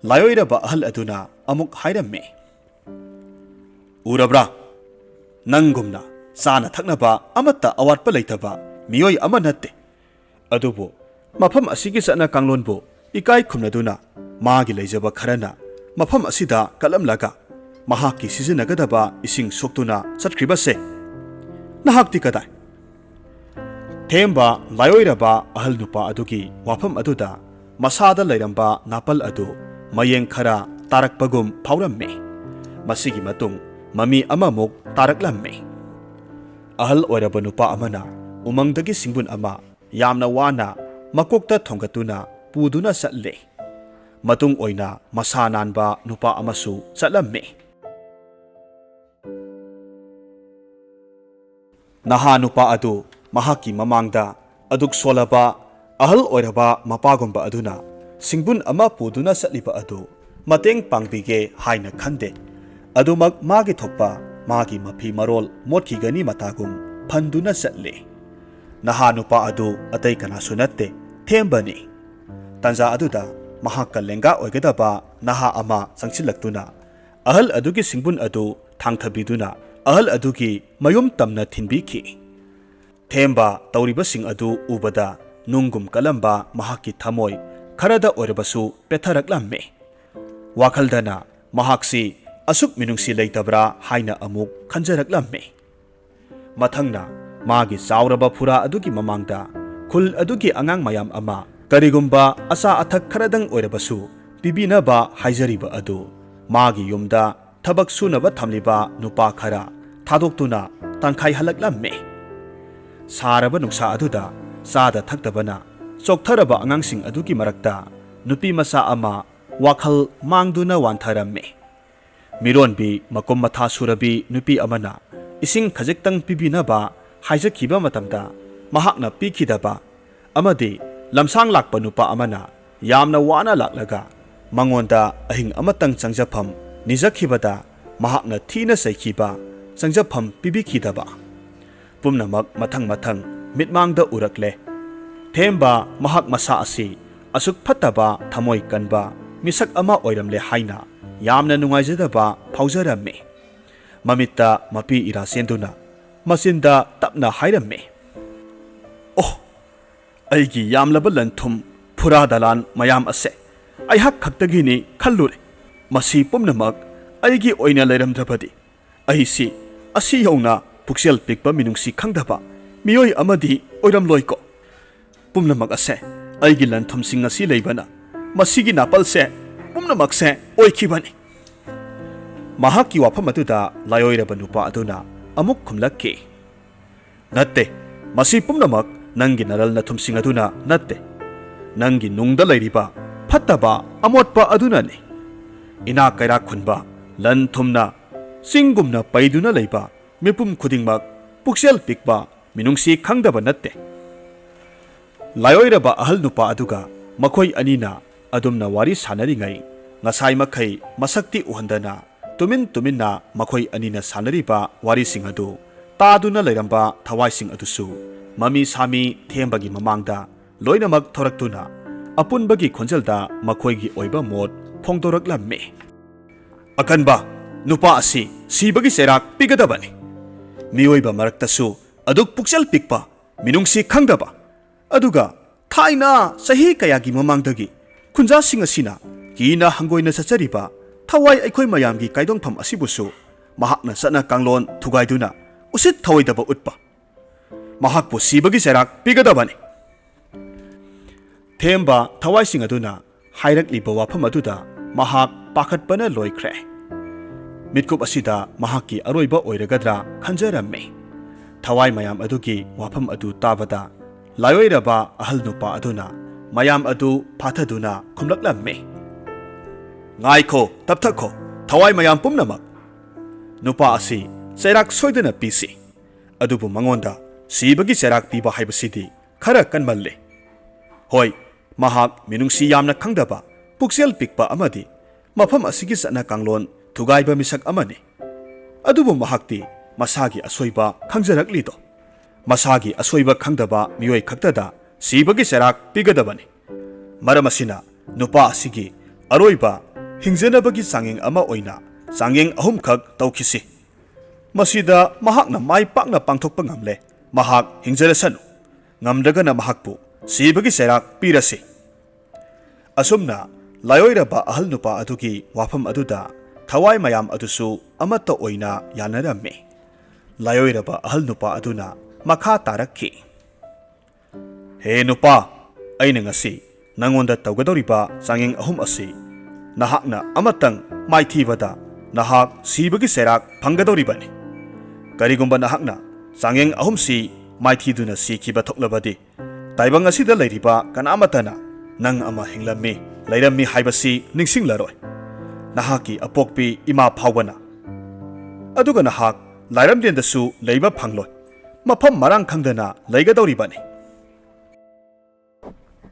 ꯂꯥꯏꯑꯣꯏꯔꯕ ꯑꯍꯜ ꯑꯗꯨꯅ ꯑꯃꯨꯛ ꯍꯥꯏꯔꯝꯃꯤ, "ꯎꯔꯕ꯭ꯔꯥ? ꯅꯪꯒꯨꯝꯅ ꯆꯥꯅ ꯊꯛꯅꯕ ꯑꯃꯠꯇ ꯑꯋꯥꯠꯄ ꯂꯩꯇꯕ ꯃꯤꯑꯣꯏ ꯑꯃ ꯅꯠꯇꯦ꯫ ꯑꯗꯨꯕꯨ ꯃꯐꯝ ꯑꯁꯤꯒꯤ ꯆꯠꯅ ꯀꯥꯡꯂꯣꯟꯕꯨ ꯏꯀꯥꯏ ꯈꯨꯝꯅꯗꯨꯅ ꯃꯥꯒꯤ ꯂꯩꯖꯕ ꯈꯔꯅ ꯃꯐꯝ ꯑꯁꯤꯗ ꯀꯠꯂꯝꯂꯒ ꯃꯍꯥꯛꯀꯤ ꯁꯤꯖꯤꯟꯅꯒꯗꯕ ꯏꯁꯤꯡ ꯁꯣꯛꯇꯨꯅ ꯆꯠꯈ꯭ꯔꯤꯕꯁꯦ ꯅꯍꯥꯛꯇꯤ ꯀꯗꯥꯏ?" ꯊꯦꯝꯕ ꯂꯥꯏꯑꯣꯏꯔꯕ ꯑꯍꯜ ꯅꯨꯄꯥ ꯑꯗꯨꯒꯤ ꯋꯥꯐꯝ ꯑꯗꯨꯗ ꯃꯁꯥꯗ ꯂꯩꯔꯝꯕ ꯅꯥꯄꯜ ꯑꯗꯨ ꯃꯌꯦꯡ ꯈꯔ ꯇꯥꯔꯛꯄꯒꯨꯝ ꯐꯥꯎꯔꯝꯃꯤ꯫ ꯃꯁꯤꯒꯤ ꯃꯇꯨꯡ ꯃꯃꯤ ꯑꯃꯃꯨꯛ ꯇꯥꯔꯛꯂꯝꯃꯤ꯫ ꯑꯍꯜ ꯑꯣꯏꯔꯕ ꯅꯨꯄꯥ ꯑꯃꯅ ꯎꯃꯪꯗꯒꯤ ꯁꯤꯡꯕꯨꯟ ꯑꯃ ꯌꯥꯝꯅ ꯋꯥꯅ ꯃꯀꯣꯛꯇ ꯊꯣꯡꯒꯠꯇꯨꯅ ꯄꯨꯗꯨꯅ ꯆꯠꯂꯤ꯫ ꯃꯇꯨꯡ ꯑꯣꯏꯅ ꯃꯁꯥ ꯅꯥꯟꯕ ꯅꯨꯄꯥ ꯑꯃꯁꯨ ꯆꯠꯂꯝꯃꯤ꯫ ꯅꯍꯥ ꯅꯨꯄꯥ ꯑꯗꯨ ꯃꯍꯥꯛꯀꯤ ꯃꯃꯥꯡꯗ ꯑꯗꯨꯛ ꯁꯣꯜꯂꯕ ꯑꯍꯜ ꯑꯣꯏꯔꯕ ꯃꯄꯥꯒꯨꯝꯕ ꯑꯗꯨꯅ ꯁꯤꯡꯕꯨꯟ ꯑꯃ ꯄꯨꯗꯨꯅ ꯆꯠꯂꯤꯕ ꯑꯗꯨ ꯃꯇꯦꯡ ꯄꯥꯡꯕꯤꯒꯦ ꯍꯥꯏꯅ ꯈꯟꯗꯦ꯫ ꯑꯗꯨꯃꯛ ꯃꯥꯒꯤ ꯊꯣꯛꯄ ꯃꯥꯒꯤ ꯃꯐꯤ ꯃꯔꯣꯜ ꯃꯣꯠꯈꯤꯒꯅꯤ ꯃꯇꯥꯒꯨꯝ ꯐꯟꯗꯨꯅ ꯆꯠꯂꯤ꯫ ꯅꯍꯥ ꯅꯨꯄꯥ ꯑꯗꯨ ꯑꯇꯩ ꯀꯅꯥꯁꯨ ꯅꯠꯇꯦ, ꯊꯦꯝꯕꯅꯤ꯫ ꯇꯥꯟꯖꯥ ꯑꯗꯨꯗ ꯃꯍꯥꯛꯀ ꯂꯦꯡꯒꯥ ꯑꯣꯏꯒꯗꯕ ꯅꯍꯥ ꯑꯃ ꯆꯪꯁꯤꯜꯂꯛꯇꯨꯅ ꯑꯍꯜ ꯑꯗꯨꯒꯤ ꯁꯤꯡꯕꯨꯟ ꯑꯗꯨ ꯊꯥꯡꯊꯕꯤꯗꯨꯅ ꯑꯍꯜ ꯑꯗꯨꯒꯤ ꯃꯌꯨꯝ ꯇꯝꯅ ꯊꯤꯟꯕꯤꯈꯤ꯫ ꯊꯦꯝꯕ ꯇꯧꯔꯤꯕꯁꯤꯡ ꯑꯗꯨ ꯎꯕꯗ ꯅꯨꯡꯒꯨꯝ ꯀꯜꯂꯝꯕ ꯃꯍꯥꯛꯀꯤ ꯊꯃꯣꯏ ꯈꯔꯗ ꯑꯣꯏꯔꯕꯁꯨ ꯄꯦꯊꯔꯛꯂꯝꯃꯤ꯫ ꯋꯥꯈꯜꯗꯅ ꯃꯍꯥꯛꯁꯤ ꯑꯁꯨꯛ ꯃꯤꯅꯨꯡꯁꯤ ꯂꯩꯇꯕ꯭ꯔꯥ ꯍꯥꯏꯅ ꯑꯃꯨꯛ ꯈꯟꯖꯔꯛꯂꯝꯃꯤ꯫ ꯃꯊꯪꯅ ꯃꯥꯒꯤ ꯆꯥꯎꯔꯕ ꯐꯨꯔꯥ ꯑꯗꯨꯒꯤ ꯃꯃꯥꯡꯗ ꯈꯨꯜ ꯑꯗꯨꯒꯤ ꯑꯉꯥꯡ ꯃꯌꯥꯝ ꯑꯃ ꯀꯔꯤꯒꯨꯝꯕ ꯑꯆꯥ ꯑꯊꯛ ꯈꯔꯗꯪ ꯑꯣꯏꯔꯕꯁꯨ ꯄꯤꯕꯤꯅꯕ ꯍꯥꯏꯖꯔꯤꯕ ꯑꯗꯨ ꯃꯥꯒꯤ ꯌꯨꯝꯗ ꯊꯕꯛ ꯁꯨꯅꯕ ꯊꯝꯂꯤꯕ ꯅꯨꯄꯥ ꯈꯔ ꯊꯥꯗꯣꯛꯇꯨꯅ ꯇꯥꯟꯈꯥꯏꯍꯜꯂꯛꯂꯝꯃꯤ꯫ ꯁꯥꯔꯕ ꯅꯨꯡꯁꯥ ꯑꯗꯨꯗ ꯆꯥꯗ ꯊꯛꯇꯕꯅ ꯆꯣꯛꯊꯔꯕ ꯑꯉꯥꯡꯁꯤꯡ ꯑꯗꯨꯒꯤ ꯃꯔꯛꯇ ꯅꯨꯄꯤ ꯃꯆꯥ ꯑꯃ ꯋꯥꯈꯜ ꯃꯥꯡꯗꯨꯅ ꯋꯥꯟꯊꯔꯝꯃꯤ꯫ ꯃꯤꯔꯣꯟꯕꯤ ꯃꯀꯨꯝ ꯃꯊꯥ ꯁꯨꯔꯕꯤ ꯅꯨꯄꯤ ꯑꯃꯅ ꯏꯁꯤꯡ ꯈꯖꯤꯛꯇꯪ ꯄꯤꯕꯤꯅꯕ ꯍꯥꯏꯖꯈꯤꯕ ꯃꯇꯝꯗ ꯃꯍꯥꯛꯅ ꯄꯤꯈꯤꯗꯕ ꯑꯃꯗꯤ ꯂꯝꯁꯥꯡ ꯂꯥꯛꯄ ꯅꯨꯄꯥ ꯑꯃꯅ ꯌꯥꯝꯅ ꯋꯥꯅ ꯂꯥꯛꯂꯒ ꯃꯉꯣꯟꯗ ꯑꯍꯤꯡ ꯑꯃꯇꯪ ꯆꯪꯖꯐꯝ ꯅꯤꯖꯈꯤꯕꯗ ꯃꯍꯥꯛꯅ ꯊꯤꯅ ꯆꯩꯈꯤꯕ, ꯆꯪꯖꯐꯝ ꯄꯤꯕꯤꯈꯤꯗꯕ ꯄꯨꯝꯅꯃꯛ ꯃꯊꯪ ꯃꯊꯪ ꯃꯤꯠꯃꯥꯡꯗ ꯎꯔꯛꯂꯦ꯫ ꯊꯦꯝꯕ ꯃꯍꯥꯛ ꯃꯁꯥ ꯑꯁꯤ ꯑꯁꯨꯛ ꯐꯠꯇꯕ ꯊꯃꯣꯏ ꯀꯟꯕ ꯃꯤꯁꯛ ꯑꯃ ꯑꯣꯏꯔꯝꯂꯦ ꯍꯥꯏꯅ ꯌꯥꯝꯅ ꯅꯨꯡꯉꯥꯏꯖꯗꯕ ꯐꯥꯎꯖꯔꯝꯃꯤ꯫ ꯃꯃꯤꯠꯇ ꯃꯄꯤ ꯏꯔꯥ ꯆꯦꯟꯗꯨꯅ ꯃꯆꯤꯟꯗ ꯇꯞꯅ ꯍꯥꯏꯔꯝꯃꯤ, "ꯑꯣ, ꯑꯩꯒꯤ ꯌꯥꯝꯂꯕ ꯂꯟ ꯊꯨꯝ ꯐꯨꯔꯥ ꯗꯂꯥꯟ ꯃꯌꯥꯝ ꯑꯁꯦ ꯑꯩꯍꯥꯛ ꯈꯛꯇꯒꯤꯅꯤ ꯈꯜꯂꯨꯔꯦ꯫ ꯃꯁꯤ ꯄꯨꯝꯅꯃꯛ ꯑꯩꯒꯤ ꯑꯣꯏꯅ ꯂꯩꯔꯝꯗ꯭ꯔꯕꯗꯤ ꯑꯩꯁꯤ ꯑꯁꯤ ꯌꯧꯅ ꯄꯨꯛꯆꯦꯜ ꯄꯤꯛꯄ ꯃꯤꯅꯨꯡꯁꯤ ꯈꯪꯗꯕ ꯃꯤꯑꯣꯏ ꯑꯃꯗꯤ ꯑꯣꯏꯔꯝꯂꯣꯏꯀꯣ꯫ ꯄꯨꯝꯅꯃꯛ ꯑꯁꯦ ꯑꯩꯒꯤ ꯂꯟ ꯊꯨꯝꯁꯤꯡ ꯑꯁꯤ ꯂꯩꯕꯅ ꯃꯁꯤꯒꯤ ꯅꯥꯄꯜꯁꯦ ꯄꯨꯝꯅꯃꯛꯁꯦ ꯑꯣꯏꯈꯤꯕꯅꯤ." ꯃꯍꯥꯛꯀꯤ ꯋꯥꯐꯝ ꯑꯗꯨꯗ ꯂꯥꯏꯑꯣꯏꯔꯕ ꯅꯨꯄꯥ ꯑꯗꯨꯅ ꯑꯃꯨꯛ ꯈꯨꯝꯂꯛꯈꯤ, "ꯅꯠꯇꯦ, ꯃꯁꯤ ꯄꯨꯝꯅꯃꯛ ꯅꯪꯒꯤ ꯅꯔꯜ ꯅꯊꯨꯝꯁꯤꯡ ꯑꯗꯨꯅ ꯅꯠꯇꯦ, ꯅꯪꯒꯤ ꯅꯨꯡꯗ ꯂꯩꯔꯤꯕ ꯐꯠꯇꯕ ꯑꯃꯣꯠꯄ ꯑꯗꯨꯅꯅꯤ꯫ ꯏꯅꯥꯛ ꯀꯩꯔꯥꯛ ꯈꯨꯟꯕ, ꯂꯟ ꯊꯨꯝꯅ ꯆꯤꯡꯒꯨꯝꯅ ꯄꯩꯗꯨꯅ ꯂꯩꯕ ꯃꯤꯄꯨꯝ ꯈꯨꯗꯤꯡꯃꯛ ꯄꯨꯛꯆꯦꯜ ꯄꯤꯛꯄ ꯃꯤꯅꯨꯡꯁꯤ ꯈꯪꯗꯕ ꯅꯠꯇꯦ." ꯂꯥꯏꯑꯣꯏꯔꯕ ꯑꯍꯜ ꯅꯨꯄꯥ ꯑꯗꯨꯒ ꯃꯈꯣꯏ ꯑꯅꯤꯅ ꯑꯗꯨꯝꯅ ꯋꯥꯔꯤ ꯁꯥꯟꯅꯔꯤꯉꯩ ꯉꯁꯥꯏ ꯃꯈꯩ ꯃꯁꯛꯇꯤ ꯎꯍꯟꯗꯅ ꯇꯨꯃꯤꯟ ꯇꯨꯃꯤꯟꯅ ꯃꯈꯣꯏ ꯑꯅꯤꯅ ꯁꯥꯟꯅꯔꯤꯕ ꯋꯥꯔꯤꯁꯤꯡ ꯑꯗꯨ ꯇꯥꯗꯨꯅ ꯂꯩꯔꯝꯕ ꯊꯋꯥꯏꯁꯤꯡ ꯑꯗꯨꯁꯨ ꯃꯃꯤ ꯁꯥꯃꯤ ꯊꯦꯝꯕꯒꯤ ꯃꯃꯥꯡꯗ ꯂꯣꯏꯅꯃꯛ ꯊꯣꯔꯛꯇꯨꯅ ꯑꯄꯨꯟꯕꯒꯤ ꯈꯣꯟꯖꯦꯜꯗ ꯃꯈꯣꯏꯒꯤ ꯑꯣꯏꯕ ꯃꯣꯠ ꯐꯣꯡꯗꯣꯔꯛꯂꯝꯃꯤ꯫ "ꯑꯀꯟꯕ ꯅꯨꯄꯥ ꯑꯁꯤ ꯁꯤꯕꯒꯤ ꯆꯩꯔꯥꯛ ꯄꯤꯒꯗꯕꯅꯤ꯫ ꯃꯤꯑꯣꯏꯕ ꯃꯔꯛꯇꯁꯨ ꯑꯗꯨꯛ ꯄꯨꯛꯆꯦꯜ ꯄꯤꯛꯄ, ꯃꯤꯅꯨꯡꯁꯤ ꯈꯪꯗꯕ, ꯑꯗꯨꯒ ꯊꯥꯏꯅ ꯆꯍꯤ ꯀꯌꯥꯒꯤ ꯃꯃꯥꯡꯗꯒꯤ ꯈꯨꯟꯖꯥꯁꯤꯡ ꯑꯁꯤꯅ ꯀꯤꯅ ꯍꯪꯒꯣꯏꯅ ꯆꯠꯆꯔꯤꯕ ꯊꯋꯥꯏ ꯑꯩꯈꯣꯏ ꯃꯌꯥꯝꯒꯤ ꯀꯥꯏꯗꯣꯡꯐꯝ ꯑꯁꯤꯕꯨꯁꯨ ꯃꯍꯥꯛꯅ ꯆꯠꯅ ꯀꯥꯡꯂꯣꯟ ꯊꯨꯒꯥꯏꯗꯨꯅ ꯎꯁꯤꯠ ꯊꯑꯣꯏꯗꯕ ꯎꯠꯄ, ꯃꯍꯥꯛꯄꯨ ꯁꯤꯕꯒꯤ ꯆꯩꯔꯥꯛ ꯄꯤꯒꯗꯕꯅꯤ." ꯊꯦꯝꯕ ꯊꯋꯥꯏꯁꯤꯡ ꯑꯗꯨꯅ ꯍꯥꯏꯔꯛꯂꯤꯕ ꯋꯥꯐꯝ ꯑꯗꯨꯗ ꯃꯍꯥꯛ ꯄꯥꯈꯠꯄꯅ ꯂꯣꯏꯈ꯭ꯔꯦ꯫ ꯃꯤꯠꯀꯨꯞ ꯑꯁꯤꯗ ꯃꯍꯥꯛꯀꯤ ꯑꯔꯣꯏꯕ ꯑꯣꯏꯔꯒꯗ꯭ꯔꯥ ꯈꯟꯖꯔꯝꯃꯤ꯫ ꯊꯋꯥꯏ ꯃꯌꯥꯝ ꯑꯗꯨꯒꯤ ꯋꯥꯐꯝ ꯑꯗꯨ ꯇꯥꯕꯗ ꯂꯥꯏꯑꯣꯏꯔꯕ ꯑꯍꯜ ꯅꯨꯄꯥ ꯑꯗꯨꯅ ꯃꯌꯥꯝ ꯑꯗꯨ ꯐꯥꯊꯗꯨꯅ ꯈꯨꯝꯂꯛꯂꯝꯃꯤ꯫ ꯉꯥꯏꯈꯣ, ꯇꯞꯊꯈꯣ, ꯊꯋꯥꯏ ꯃꯌꯥꯝ ꯄꯨꯝꯅꯃꯛ! ꯅꯨꯄꯥ ꯑꯁꯤ ꯆꯩꯔꯥꯛ ꯁꯣꯏꯗꯅ ꯄꯤꯁꯤ, ꯑꯗꯨꯕꯨ ꯃꯉꯣꯟꯗ ꯁꯤꯕꯒꯤ ꯆꯩꯔꯥꯛ ꯄꯤꯕ ꯍꯥꯏꯕꯁꯤꯗꯤ ꯈꯔ ꯀꯟꯃꯜꯂꯤ꯫ ꯍꯣꯏ, ꯃꯍꯥꯛ ꯃꯤꯅꯨꯡꯁꯤ ꯌꯥꯝꯅ ꯈꯪꯗꯕ, ꯄꯨꯛꯆꯦꯜ ꯄꯤꯛꯄ ꯑꯃꯗꯤ ꯃꯐꯝ ꯑꯁꯤꯒꯤ ꯆꯠꯅ ꯀꯥꯡꯂꯣꯟ ꯊꯨꯒꯥꯏꯕ ꯃꯤꯁꯛ ꯑꯃꯅꯤ꯫ ꯑꯗꯨꯕꯨ ꯃꯍꯥꯛꯇꯤ ꯃꯁꯥꯒꯤ ꯑꯁꯣꯏꯕ ꯈꯪꯖꯔꯛꯂꯤꯗꯣ꯫ ꯃꯁꯥꯒꯤ ꯑꯁꯣꯏꯕ ꯈꯪꯗꯕ ꯃꯤꯑꯣꯏ ꯈꯛꯇꯗ ꯁꯤꯕꯒꯤ ꯆꯩꯔꯥꯛ ꯄꯤꯒꯗꯕꯅꯤ꯫ ꯃꯔꯝ ꯑꯁꯤꯅ ꯅꯨꯄꯥ ꯑꯁꯤꯒꯤ ꯑꯔꯣꯏꯕ ꯍꯤꯡꯖꯅꯕꯒꯤ ꯆꯥꯡꯌꯦꯡ ꯑꯃ ꯑꯣꯏꯅ ꯆꯥꯡꯌꯦꯡ 3 ꯈꯛ ꯇꯧꯈꯤꯁꯤ꯫ ꯃꯁꯤꯗ ꯃꯍꯥꯛꯅ ꯃꯥꯏ ꯄꯥꯛꯅ ꯄꯥꯡꯊꯣꯛꯄ ꯉꯝꯂꯦ, ꯃꯍꯥꯛ ꯍꯤꯡꯖꯔꯁꯅꯨ; ꯉꯝꯗ꯭ꯔꯒꯅ ꯃꯍꯥꯛꯄꯨ ꯁꯤꯕꯒꯤ ꯆꯩꯔꯥꯛ ꯄꯤꯔꯁꯤ꯫ ꯑꯁꯨꯝꯅ ꯂꯥꯏꯑꯣꯏꯔꯕ ꯑꯍꯜ ꯅꯨꯄꯥ ꯑꯗꯨꯒꯤ ꯋꯥꯐꯝ ꯑꯗꯨꯗ ꯊꯋꯥꯏ ꯃꯌꯥꯝ ꯑꯗꯨꯁꯨ ꯑꯃꯠꯇ ꯑꯣꯏꯅ ꯌꯥꯅꯔꯝꯃꯤ꯫ ꯂꯥꯏꯑꯣꯏꯔꯕ ꯑꯍꯜ ꯅꯨꯄꯥ ꯑꯗꯨꯅ ꯃꯈꯥ ꯇꯥꯔꯛꯈꯤ꯫ ꯍꯦ ꯅꯨꯄꯥ, ꯑꯩꯅ ꯉꯁꯤ ꯅꯉꯣꯟꯗ ꯇꯧꯒꯗꯧꯔꯤꯕ ꯆꯥꯡꯌꯦꯡ 3 ꯑꯁꯤ ꯅꯍꯥꯛꯅ ꯑꯃꯇꯪ ꯃꯥꯏꯊꯤꯕꯗ ꯅꯍꯥꯛ ꯁꯤꯕꯒꯤ ꯆꯩꯔꯥꯛ ꯐꯪꯒꯗꯧꯔꯤꯕꯅꯤ꯫ ꯀꯔꯤꯒꯨꯝꯕ ꯅꯍꯥꯛꯅ ꯆꯥꯡꯌꯦꯡ 3ꯁꯤ ꯃꯥꯏꯊꯤꯗꯨꯅ ꯁꯤꯈꯤꯕ ꯊꯣꯛꯂꯕꯗꯤ ꯇꯥꯏꯕꯪ ꯑꯁꯤꯗ ꯂꯩꯔꯤꯕ ꯀꯅꯥꯃꯠꯇꯅ ꯅꯪ ꯑꯃ ꯍꯤꯡꯂꯝꯃꯤ, ꯂꯩꯔꯝꯃꯤ ꯍꯥꯏꯕꯁꯤ ꯅꯤꯡꯁꯤꯡꯂꯔꯣꯏ, ꯅꯍꯥꯛꯀꯤ ꯑꯄꯣꯛꯄꯤ ꯏꯃꯥ ꯐꯥꯎꯕꯅ꯫ ꯑꯗꯨꯒ ꯅꯍꯥꯛ ꯂꯥꯏꯔꯝꯂꯦꯟꯗꯁꯨ ꯂꯩꯕ ꯐꯪꯂꯣꯏ, ꯃꯐꯝ ꯃꯔꯥꯡ ꯈꯪꯗꯅ ꯂꯩꯒꯗꯧꯔꯤꯕꯅꯤ꯫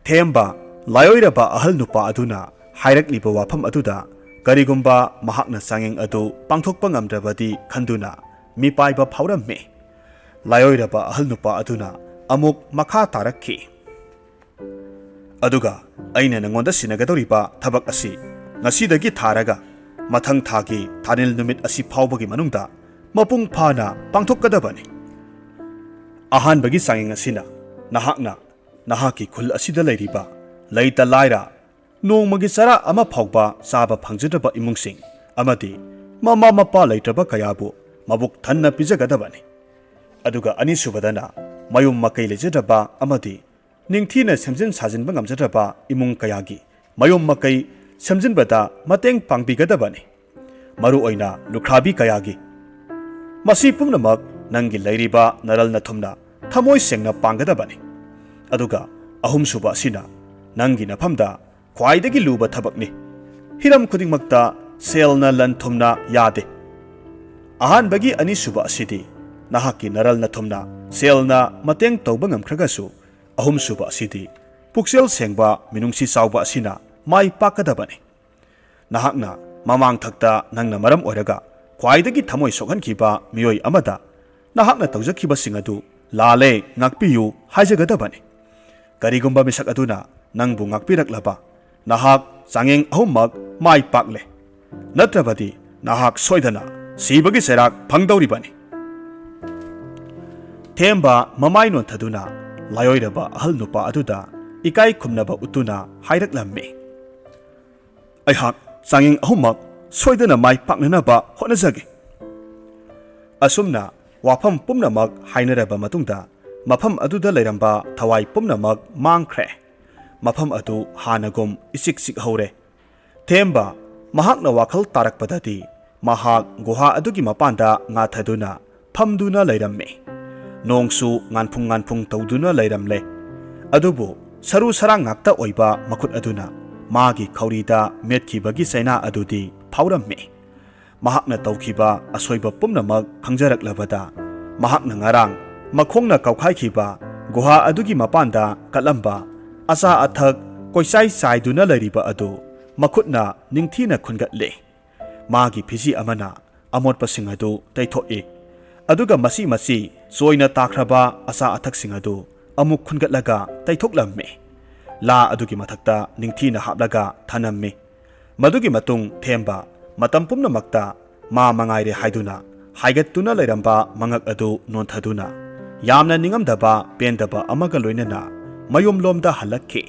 ꯊꯦꯝꯕ ꯂꯥꯏꯑꯣꯏꯔꯕ ꯑꯍꯜ ꯅꯨꯄꯥ ꯑꯗꯨꯅ ꯍꯥꯏꯔꯛꯂꯤꯕ ꯋꯥꯐꯝ ꯑꯗꯨꯗ ꯀꯔꯤꯒꯨꯝꯕ ꯃꯍꯥꯛꯅ ꯆꯥꯡꯌꯦꯡ ꯑꯗꯨ ꯄꯥꯡꯊꯣꯛꯄ ꯉꯝꯗ꯭ꯔꯕꯗꯤ ꯈꯟꯗꯨꯅ ꯃꯤꯄꯥꯏꯕ ꯐꯥꯎꯔꯝꯃꯤ꯫ ꯂꯥꯏꯑꯣꯏꯔꯕ ꯑꯍꯜ ꯅꯨꯄꯥ ꯑꯗꯨꯅ ꯑꯃꯨꯛ ꯃꯈꯥ ꯇꯥꯔꯛꯈꯤ꯫ ꯑꯗꯨꯒ ꯑꯩꯅ ꯅꯉꯣꯟꯗ ꯁꯤꯟꯅꯒꯗꯧꯔꯤꯕ ꯊꯕꯛ ꯑꯁꯤ ꯉꯁꯤꯗꯒꯤ ꯊꯥꯔꯒ ꯃꯊꯪ ꯊꯥꯒꯤ ꯊꯥꯅꯤꯜ ꯅꯨꯃꯤꯠ ꯑꯁꯤ ꯐꯥꯎꯕꯒꯤ ꯃꯅꯨꯡꯗ ꯃꯄꯨꯡ ꯐꯥꯅ ꯄꯥꯡꯊꯣꯛꯀꯗꯕꯅꯤ꯫ ꯑꯍꯥꯟꯕꯒꯤ ꯆꯥꯡꯌꯦꯡ ꯑꯁꯤꯅ ꯅꯍꯥꯛꯅ ꯅꯍꯥꯛꯀꯤ ꯈꯨꯜ ꯑꯁꯤꯗ ꯂꯩꯔꯤꯕ ꯂꯩꯇ ꯂꯥꯏꯔ, ꯅꯣꯡꯃꯒꯤ ꯆꯔꯥ ꯑꯃ ꯐꯥꯎꯕ ꯆꯥꯕ ꯐꯪꯖꯗ꯭ꯔꯕ ꯏꯃꯨꯡꯁꯤꯡ ꯑꯃꯗꯤ ꯃꯃꯥ ꯃꯄꯥ ꯂꯩꯇ꯭ꯔꯕ ꯀꯌꯥꯕꯨ ꯃꯕꯨꯛ ꯊꯟꯅ ꯄꯤꯖꯒꯗꯕꯅꯤ꯫ ꯑꯗꯨꯒ ꯑꯅꯤꯁꯨꯕꯗꯅ ꯃꯌꯨꯝ ꯃꯀꯩ ꯂꯩꯖꯗ꯭ꯔꯕ ꯑꯃꯗꯤ ꯅꯤꯡꯊꯤꯅ ꯁꯦꯝꯖꯤꯟ ꯁꯥꯖꯤꯟꯕ ꯉꯝꯖꯗ꯭ꯔꯕ ꯏꯃꯨꯡ ꯀꯌꯥꯒꯤ ꯃꯌꯨꯝ ꯃꯀꯩ ꯁꯦꯝꯖꯤꯟꯕꯗ ꯃꯇꯦꯡ ꯄꯥꯡꯕꯤꯒꯗꯕꯅꯤ, ꯃꯔꯨꯑꯣꯏꯅ ꯂꯨꯈ꯭ꯔꯥꯕꯤ ꯀꯌꯥꯒꯤ꯫ ꯃꯁꯤ ꯄꯨꯝꯅꯃꯛ ꯅꯪꯒꯤ ꯂꯩꯔꯤꯕ ꯅꯔꯜ ꯅꯊꯨꯝꯅ ꯊꯃꯣꯏ ꯁꯦꯡꯅ ꯄꯥꯡꯒꯗꯕꯅꯤ꯫ ꯑꯗꯨꯒ 3ꯁꯨꯕ ꯑꯁꯤꯅ ꯅꯪꯒꯤ ꯅꯐꯝꯗ ꯈ꯭ꯋꯥꯏꯗꯒꯤ ꯂꯨꯕ ꯊꯕꯛꯅꯤ꯫ ꯍꯤꯔꯝ ꯈꯨꯗꯤꯡꯃꯛꯇ ꯁꯦꯜꯅ ꯂꯟ ꯊꯨꯝꯅ ꯌꯥꯗꯦ꯫ ꯑꯍꯥꯟꯕꯒꯤ 2ꯁꯨꯕ ꯑꯁꯤꯗꯤ ꯅꯍꯥꯛꯀꯤ ꯅꯔꯜ ꯅꯊꯨꯝꯅ ꯁꯦꯜꯅ ꯃꯇꯦꯡ ꯇꯧꯕ ꯉꯝꯈ꯭ꯔꯒꯁꯨ 3ꯁꯨꯕ ꯑꯁꯤꯗꯤ ꯄꯨꯛꯆꯦꯜ ꯁꯦꯡꯕ ꯃꯤꯅꯨꯡꯁꯤ ꯆꯥꯎꯕ ꯑꯁꯤꯅ ꯃꯥꯏ ꯄꯥꯛꯀꯗꯕꯅꯤ꯫ ꯅꯍꯥꯛꯅ ꯃꯃꯥꯡꯊꯛꯇ ꯅꯪꯅ ꯃꯔꯝ ꯑꯣꯏꯔꯒ ꯈ꯭ꯋꯥꯏꯗꯒꯤ ꯊꯃꯣꯏ ꯁꯣꯛꯍꯟꯈꯤꯕ ꯃꯤꯑꯣꯏ ꯑꯃꯗ ꯅꯍꯥꯛꯅ ꯇꯧꯖꯈꯤꯕꯁꯤꯡ ꯑꯗꯨ ꯂꯥꯜꯂꯦ, ꯉꯥꯛꯄꯤꯌꯨ ꯍꯥꯏꯖꯒꯗꯕꯅꯤ꯫ ꯀꯔꯤꯒꯨꯝꯕ ꯃꯤꯁꯛ ꯑꯗꯨꯅ ꯅꯪꯕꯨ ꯉꯥꯛꯄꯤꯔꯛꯂꯕ ꯅꯍꯥꯛ ꯆꯥꯡꯌꯦꯡ 3ꯃꯛ ꯃꯥꯏ ꯄꯥꯛꯂꯦ, ꯅꯠꯇ꯭ꯔꯕꯗꯤ ꯅꯍꯥꯛ ꯁꯣꯏꯗꯅ ꯁꯤꯕꯒꯤ ꯆꯩꯔꯥꯛ ꯐꯪꯗꯧꯔꯤꯕꯅꯤ꯫ ꯊꯦꯝꯕ ꯃꯃꯥꯏ ꯅꯣꯟꯊꯗꯨꯅ ꯂꯥꯏꯑꯣꯏꯔꯕ ꯑꯍꯜ ꯅꯨꯄꯥ ꯑꯗꯨꯗ ꯏꯀꯥꯏ ꯈꯨꯝꯅꯕ ꯎꯠꯇꯨꯅ ꯍꯥꯏꯔꯛꯂꯝꯃꯤ꯫ ꯑꯩꯍꯥꯛ ꯆꯥꯡꯌꯦꯡ 3ꯃꯛ ꯁꯣꯏꯗꯅ ꯃꯥꯏ ꯄꯥꯛꯅꯅꯕ ꯍꯣꯠꯅꯖꯒꯦ꯫ ꯑꯁꯨꯝꯅ ꯋꯥꯐꯝ ꯄꯨꯝꯅꯃꯛ ꯍꯥꯏꯅꯔꯕ ꯃꯇꯨꯡꯗ ꯃꯐꯝ ꯑꯗꯨꯗ ꯂꯩꯔꯝꯕ ꯊꯋꯥꯏ ꯄꯨꯝꯅꯃꯛ ꯃꯥꯡꯈ꯭ꯔꯦ꯫ ꯃꯐꯝ ꯑꯗꯨ ꯍꯥꯟꯅꯒꯨꯝ ꯏꯆꯤꯛ ꯆꯤꯛꯍꯧꯔꯦ꯫ ꯊꯦꯝꯕ ꯃꯍꯥꯛꯅ ꯋꯥꯈꯜ ꯇꯥꯔꯛꯄꯗꯗꯤ ꯃꯍꯥꯛ ꯒꯨꯍꯥ ꯑꯗꯨꯒꯤ ꯃꯄꯥꯟꯗ ꯉꯥꯊꯗꯨꯅ ꯐꯝꯗꯨꯅ ꯂꯩꯔꯝꯃꯤ꯫ ꯅꯣꯡꯁꯨ ꯉꯥꯟꯐꯨꯡ ꯉꯥꯟꯐꯨꯡ ꯇꯧꯗꯨꯅ ꯂꯩꯔꯝꯂꯦ꯫ ꯑꯗꯨꯕꯨ ꯁꯔꯨ ꯁꯔꯥꯡ ꯉꯥꯛꯇ ꯑꯣꯏꯕ ꯃꯈꯨꯠ ꯑꯗꯨꯅ ꯃꯥꯒꯤ ꯈꯧꯔꯤꯗ ꯃꯦꯠꯈꯤꯕꯒꯤ ꯆꯩꯅꯥ ꯑꯗꯨꯗꯤ ꯐꯥꯎꯔꯝꯃꯤ꯫ ꯃꯍꯥꯛꯅ ꯇꯧꯈꯤꯕ ꯑꯁꯣꯏꯕ ꯄꯨꯝꯅꯃꯛ ꯈꯪꯖꯔꯛꯂꯕꯗ ꯃꯍꯥꯛꯅ ꯉꯔꯥꯡ ꯃꯈꯣꯡꯅ ꯀꯥꯎꯈꯥꯏꯈꯤꯕ ꯒꯨꯍꯥ ꯑꯗꯨꯒꯤ ꯃꯄꯥꯟꯗ ꯀꯠꯂꯝꯕ ꯑꯆꯥ ꯑꯊꯛ ꯀꯣꯏꯆꯥꯏ ꯆꯥꯏꯗꯨꯅ ꯂꯩꯔꯤꯕ ꯑꯗꯨ ꯃꯈꯨꯠꯅ ꯅꯤꯡꯊꯤꯅ ꯈꯨꯟꯒꯠꯂꯤ꯫ ꯃꯥꯒꯤ ꯐꯤꯖꯤ ꯑꯃꯅ ꯑꯃꯣꯠꯄꯁꯤꯡ ꯑꯗꯨ ꯇꯩꯊꯣꯛꯏ꯫ ꯑꯗꯨꯒ ꯃꯆꯤ ꯃꯆꯤ ꯆꯣꯏꯅ ꯇꯥꯈ꯭ꯔꯕ ꯑꯆꯥ ꯑꯊꯛꯁꯤꯡ ꯑꯗꯨ ꯑꯃꯨꯛ ꯈꯨꯟꯒꯠꯂꯒ ꯇꯩꯊꯣꯛꯂꯝꯃꯤ꯫ ꯂꯥ ꯑꯗꯨꯒꯤ ꯃꯊꯛꯇ ꯅꯤꯡꯊꯤꯅ ꯍꯥꯞꯂꯒ ꯊꯅꯝꯃꯤ꯫ ꯃꯗꯨꯒꯤ ꯃꯇꯨꯡ ꯊꯦꯝꯕ ꯃꯇꯝ ꯄꯨꯝꯅꯃꯛꯇ ꯃꯥ ꯃꯉꯥꯏꯔꯦ ꯍꯥꯏꯗꯨꯅ ꯍꯥꯏꯒꯠꯇꯨꯅ ꯂꯩꯔꯝꯕ ꯃꯉꯛ ꯑꯗꯨ ꯅꯣꯟꯊꯗꯨꯅ ꯌꯥꯝꯅ ꯅꯤꯡꯉꯝꯗꯕ ꯄꯦꯟꯗꯕ ꯑꯃꯒ ꯂꯣꯏꯅꯅ ꯃꯌꯨꯝꯂꯣꯝꯗ ꯍꯜꯂꯛꯈꯤ꯫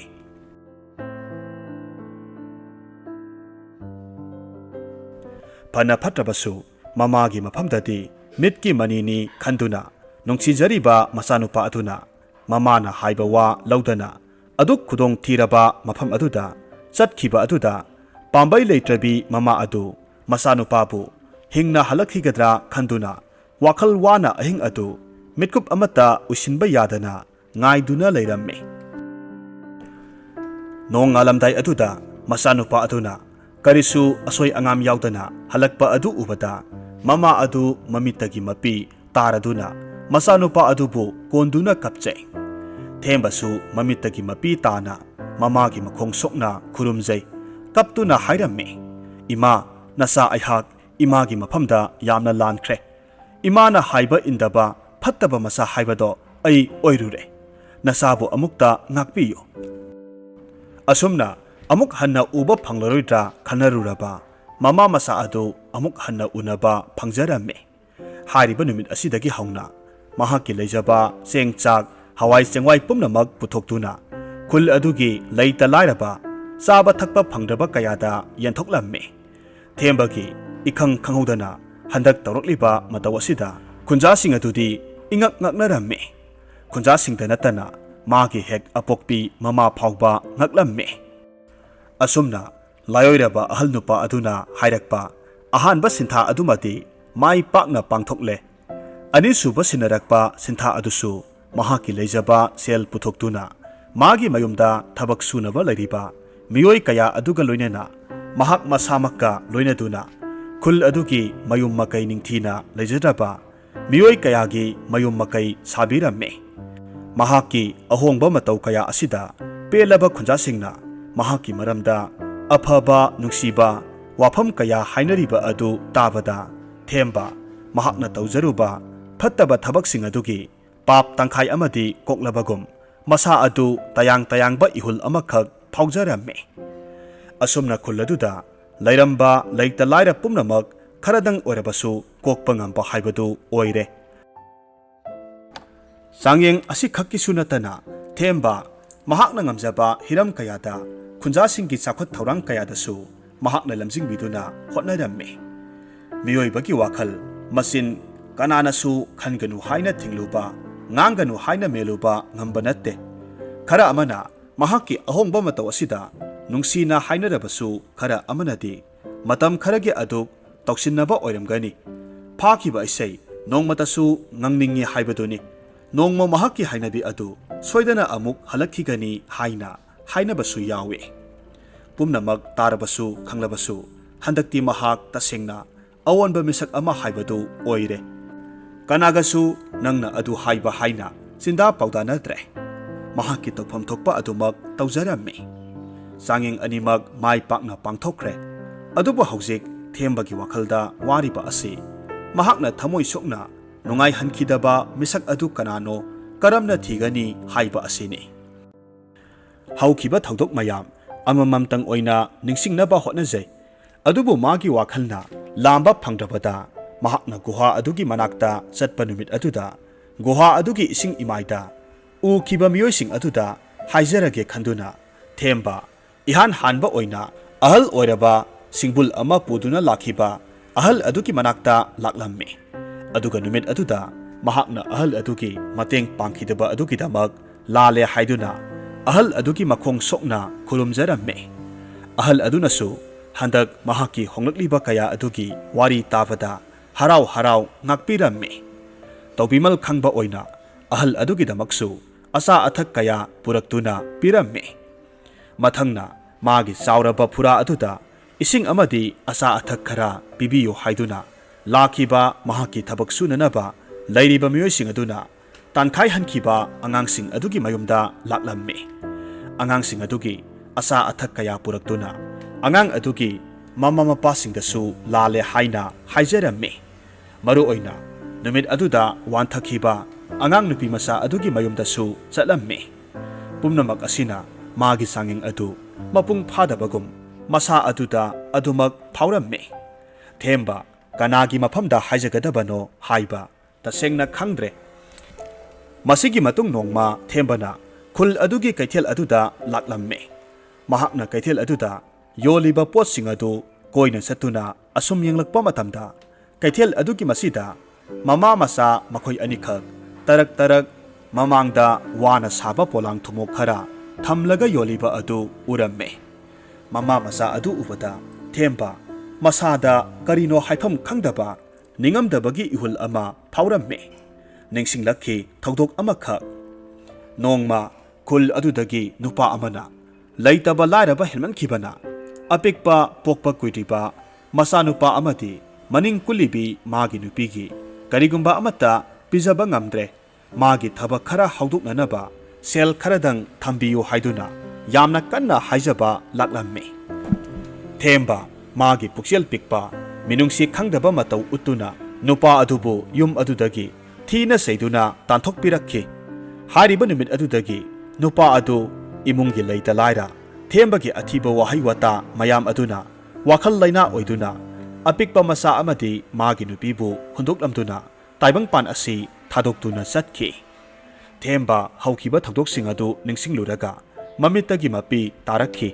ꯐꯅ ꯐꯠꯇ꯭ꯔꯕꯁꯨ ꯃꯃꯥꯒꯤ ꯃꯐꯝꯗꯗꯤ ꯃꯤꯠꯀꯤ ꯃꯅꯤꯅꯤ ꯈꯟꯗꯨꯅ ꯅꯨꯡꯁꯤꯖꯔꯤꯕ ꯃꯆꯥꯅꯨꯄꯥ ꯑꯗꯨꯅ ꯃꯃꯥꯅ ꯍꯥꯏꯕ ꯋꯥ ꯂꯧꯗꯅ aduk khudong thiraba mafam aduda chatkhiba aduda pambai leitrabi mama adu masanupabu hingna halakhigadra khanduna wakhal wana ahing adu mitkup amata usinba yadana ngaiduna leiramme nong ngalamdai aduda masanupa aduna karisu asoi angam yaudana halakpa adu ubada mama adu mamitagi mapi taraduna masanupa adubu konduna kapche thembasu mamitagi mapi tana mamagi makhong sokna khurumjai kaptuna hairamme ima nasa aihak imagi mafamda yamna lankhre imana haiba indaba phattaba masa haibado ai oirure nasabu amukta ngakpiyo asumna amuk hanna uba phanglaroidra khanaruraba mama masa adu amuk hanna unaba phangjaramme hairiba numit asidagi hauna mahaki leijaba chengchak hawai chengwai pumnamak puthoktuna khul adugi leita lairaba chaba thakpa phangdraba kayada yanthoklamme thembagi ikhang khanghodana handak tawrakliba mataw asida khunja sing adudi ingak ngaknaramme khunja singda natana magi hek apokpi mama phawba ngaklamme asumna layoiraba ahal nupa aduna hairakpa ahanba sintha adumati mai pakna pangthokle ani suba sinarakpa sintha adusu mahaki leijaba sel puthoktuna magi mayumda thabak sunaba lairiba miyoi kaya aduga loinena mahak masamakka loinaduna khul adugi mayum makai ningthina leijadraba miyoi kayagi mayum makai sabiramme mahaki ahongba matau kaya asida pelaba khunja singna mahaki maramda afaba nungsiba wafam kaya hainariba adu tabada themba mahakna tawjaruba phattaba thabak sing adugi pap tangkhai amadi koklabagum masa adu tayang ba ihul amakhak phawjaramme asumna khuladuda lairamba leita laira pumnamak kharadang orabasu kokpa ngamba haibadu oire sangyeng asi khakki sunatana themba mahakna ngamjaba hiram kayada khunja singgi chakhot thorang kayadasu mahakna lamjing biduna hotnaramme miyoibagi wakhal masin kananasu khanganu haina thingluba nganganu haina meluba ngamba natte khara amana mahakki ahongba mataw asida nungsina hainarabasu khara amanadi matam kharagi aduk tawsinnaba oiramgani phakiba isai nongmatasu ngangningi haibaduni nongma mahakki hainabi adu soidana amuk halakhigani hainabasu yawe pumnamak tarabasu khanglabasu handakti mahak tasengna awonba misak ama haibadu oire kanagasu nangna adu haiba haina sinda pawdanatre mahakki tawpham thokpa adumak tawjaramme sanging animak mai pakna pangthokre adubu haujik thembagi wakhalda wariba ase mahakna thamoi sokna nungai hankidaba misak adu kanano karamna thigani haiba asini haukiba thodok mayam amamamtang oina ningsingnaba hotnajai adubu magi wakhalna lamba phangdrabada mahakna guha adugi manakta chatpa numit aduda guha adugi ising imaida ukiba miyoising aduda haijarage khanduna themba ihan hanba oina ahal oiraba singbul ama puduna lakhiba ahal adugi manakta laklamme aduga numit aduda mahakna ahal adugi mateng pangkhidaba adugi damak lale haiduna ahal adugi makhong sokna khurumjaramme ahal adunasu handak mahaki honglakliba kaya adugi wari tabada harau ngakpiramme tawbimal khangba oina ahal adugi damaksu asa athak kaya puraktuna piramme mathangna magi sauraba phura aduda ising amadi asa athak khara pibiyo haiduna lakhiba mahaki thabak sunanaba lairiba miyoising aduna tankhai hankiba angangsing adugi mayumda laklamme angangsing adugi asa athak kaya puraktuna angang adugi mama mapasingdasu lale haina haijaramme maru oina numit aduda wanthakiba angang nupi masa adugi mayumdasu chatlamme pumnamak asina magi sanging adu mapung phadabagum masa aduda adumak phawramme themba kanagi mafamda haijagadabano haiba tasengna khangdre masigi matung nongma thembana khul adugi kaithel aduda laklamme mahakna kaithel aduda yoliba potsing adu koina satuna asum yenglakpa matamda kaithel adugi masida mama masa makhoi anikhak tarak mamangda wana saba polang thumok khara ꯊꯝꯂꯒ ꯌꯣꯜꯂꯤꯕ ꯑꯗꯨ ꯎꯔꯝꯃꯦ꯫ ꯃꯃꯥ ꯃꯆꯥ ꯑꯗꯨ ꯎꯕꯗ ꯊꯦꯝꯕ ꯃꯁꯥꯗ ꯀꯔꯤꯅꯣ ꯍꯥꯏꯐꯝ ꯈꯪꯗꯕ ꯅꯤꯡꯉꯝꯗꯕꯒꯤ ꯏꯍꯨꯜ ꯑꯃ ꯐꯥꯎꯔꯝꯃꯦ꯫ ꯅꯤꯡꯁꯤꯡꯂꯛꯈꯤ ꯊꯧꯗꯣꯛ ꯑꯃꯈꯛ꯫ ꯅꯣꯡꯃ ꯈꯨꯜ ꯑꯗꯨꯗꯒꯤ ꯅꯨꯄꯥ ꯑꯃꯅ ꯂꯩꯇꯕ ꯂꯥꯏꯔꯕ ꯍꯦꯟꯃꯟꯈꯤꯕꯅ ꯑꯄꯤꯛꯄ ꯄꯣꯛꯄ ꯀꯨꯏꯗ꯭ꯔꯤꯕ ꯃꯆꯥꯅꯨꯄꯥ ꯑꯃꯗꯤ ꯃꯅꯤꯡ ꯀꯨꯜꯂꯤꯕꯤ ꯃꯥꯒꯤ ꯅꯨꯄꯤꯒꯤ ꯀꯔꯤꯒꯨꯝꯕ ꯑꯃꯠꯇ ꯄꯤꯖꯕ ꯉꯝꯗ꯭ꯔꯦ, ꯃꯥꯒꯤ ꯊꯕꯛ ꯈꯔ ꯍꯧꯗꯣꯛꯅꯅꯕ ꯁꯦꯜ ꯈꯔꯗꯪ ꯊꯝꯕꯤꯌꯨ ꯍꯥꯏꯗꯨꯅ ꯌꯥꯝꯅ ꯀꯟꯅ ꯍꯥꯏꯖꯕ ꯂꯥꯛꯂꯝꯃꯤ꯫ ꯊꯦꯝꯕ ꯃꯥꯒꯤ ꯄꯨꯛꯆꯦꯜ ꯄꯤꯛꯄ ꯃꯤꯅꯨꯡꯁꯤ ꯈꯪꯗꯕ ꯃꯇꯧ ꯎꯠꯇꯨꯅ ꯅꯨꯄꯥ ꯑꯗꯨꯕꯨ ꯌꯨꯝ ꯑꯗꯨꯗꯒꯤ ꯊꯤꯅ ꯆꯩꯗꯨꯅ ꯇꯥꯟꯊꯣꯛꯄꯤꯔꯛꯈꯤ꯫ ꯍꯥꯏꯔꯤꯕ ꯅꯨꯃꯤꯠ ꯑꯗꯨꯗꯒꯤ ꯅꯨꯄꯥ ꯑꯗꯨ ꯏꯃꯨꯡꯒꯤ ꯂꯩꯇ ꯂꯥꯏꯔ ꯊꯦꯝꯕꯒꯤ ꯑꯊꯤꯕ ꯋꯥꯍꯩ ꯋꯥꯇꯥ ꯃꯌꯥꯝ ꯑꯗꯨꯅ ꯋꯥꯈꯜ ꯂꯩꯅꯥ ꯑꯣꯏꯗꯨꯅ ꯑꯄꯤꯛꯄ ꯃꯆꯥ ꯑꯃꯗꯤ ꯃꯥꯒꯤ ꯅꯨꯄꯤꯕꯨ ꯍꯨꯟꯗꯣꯛꯂꯝꯗꯨꯅ ꯇꯥꯏꯕꯪꯄꯥꯟ ꯑꯁꯤ ꯊꯥꯗꯣꯛꯇꯨꯅ ꯆꯠꯈꯤ꯫ ꯊꯦꯝꯕ ꯍꯧꯈꯤꯕ ꯊꯧꯗꯣꯛꯁꯤꯡ ꯑꯗꯨ ꯅꯤꯡꯁꯤꯡꯂꯨꯔꯒ ꯃꯃꯤꯠꯇꯒꯤ ꯃꯄꯤ ꯇꯥꯔꯛꯈꯤ꯫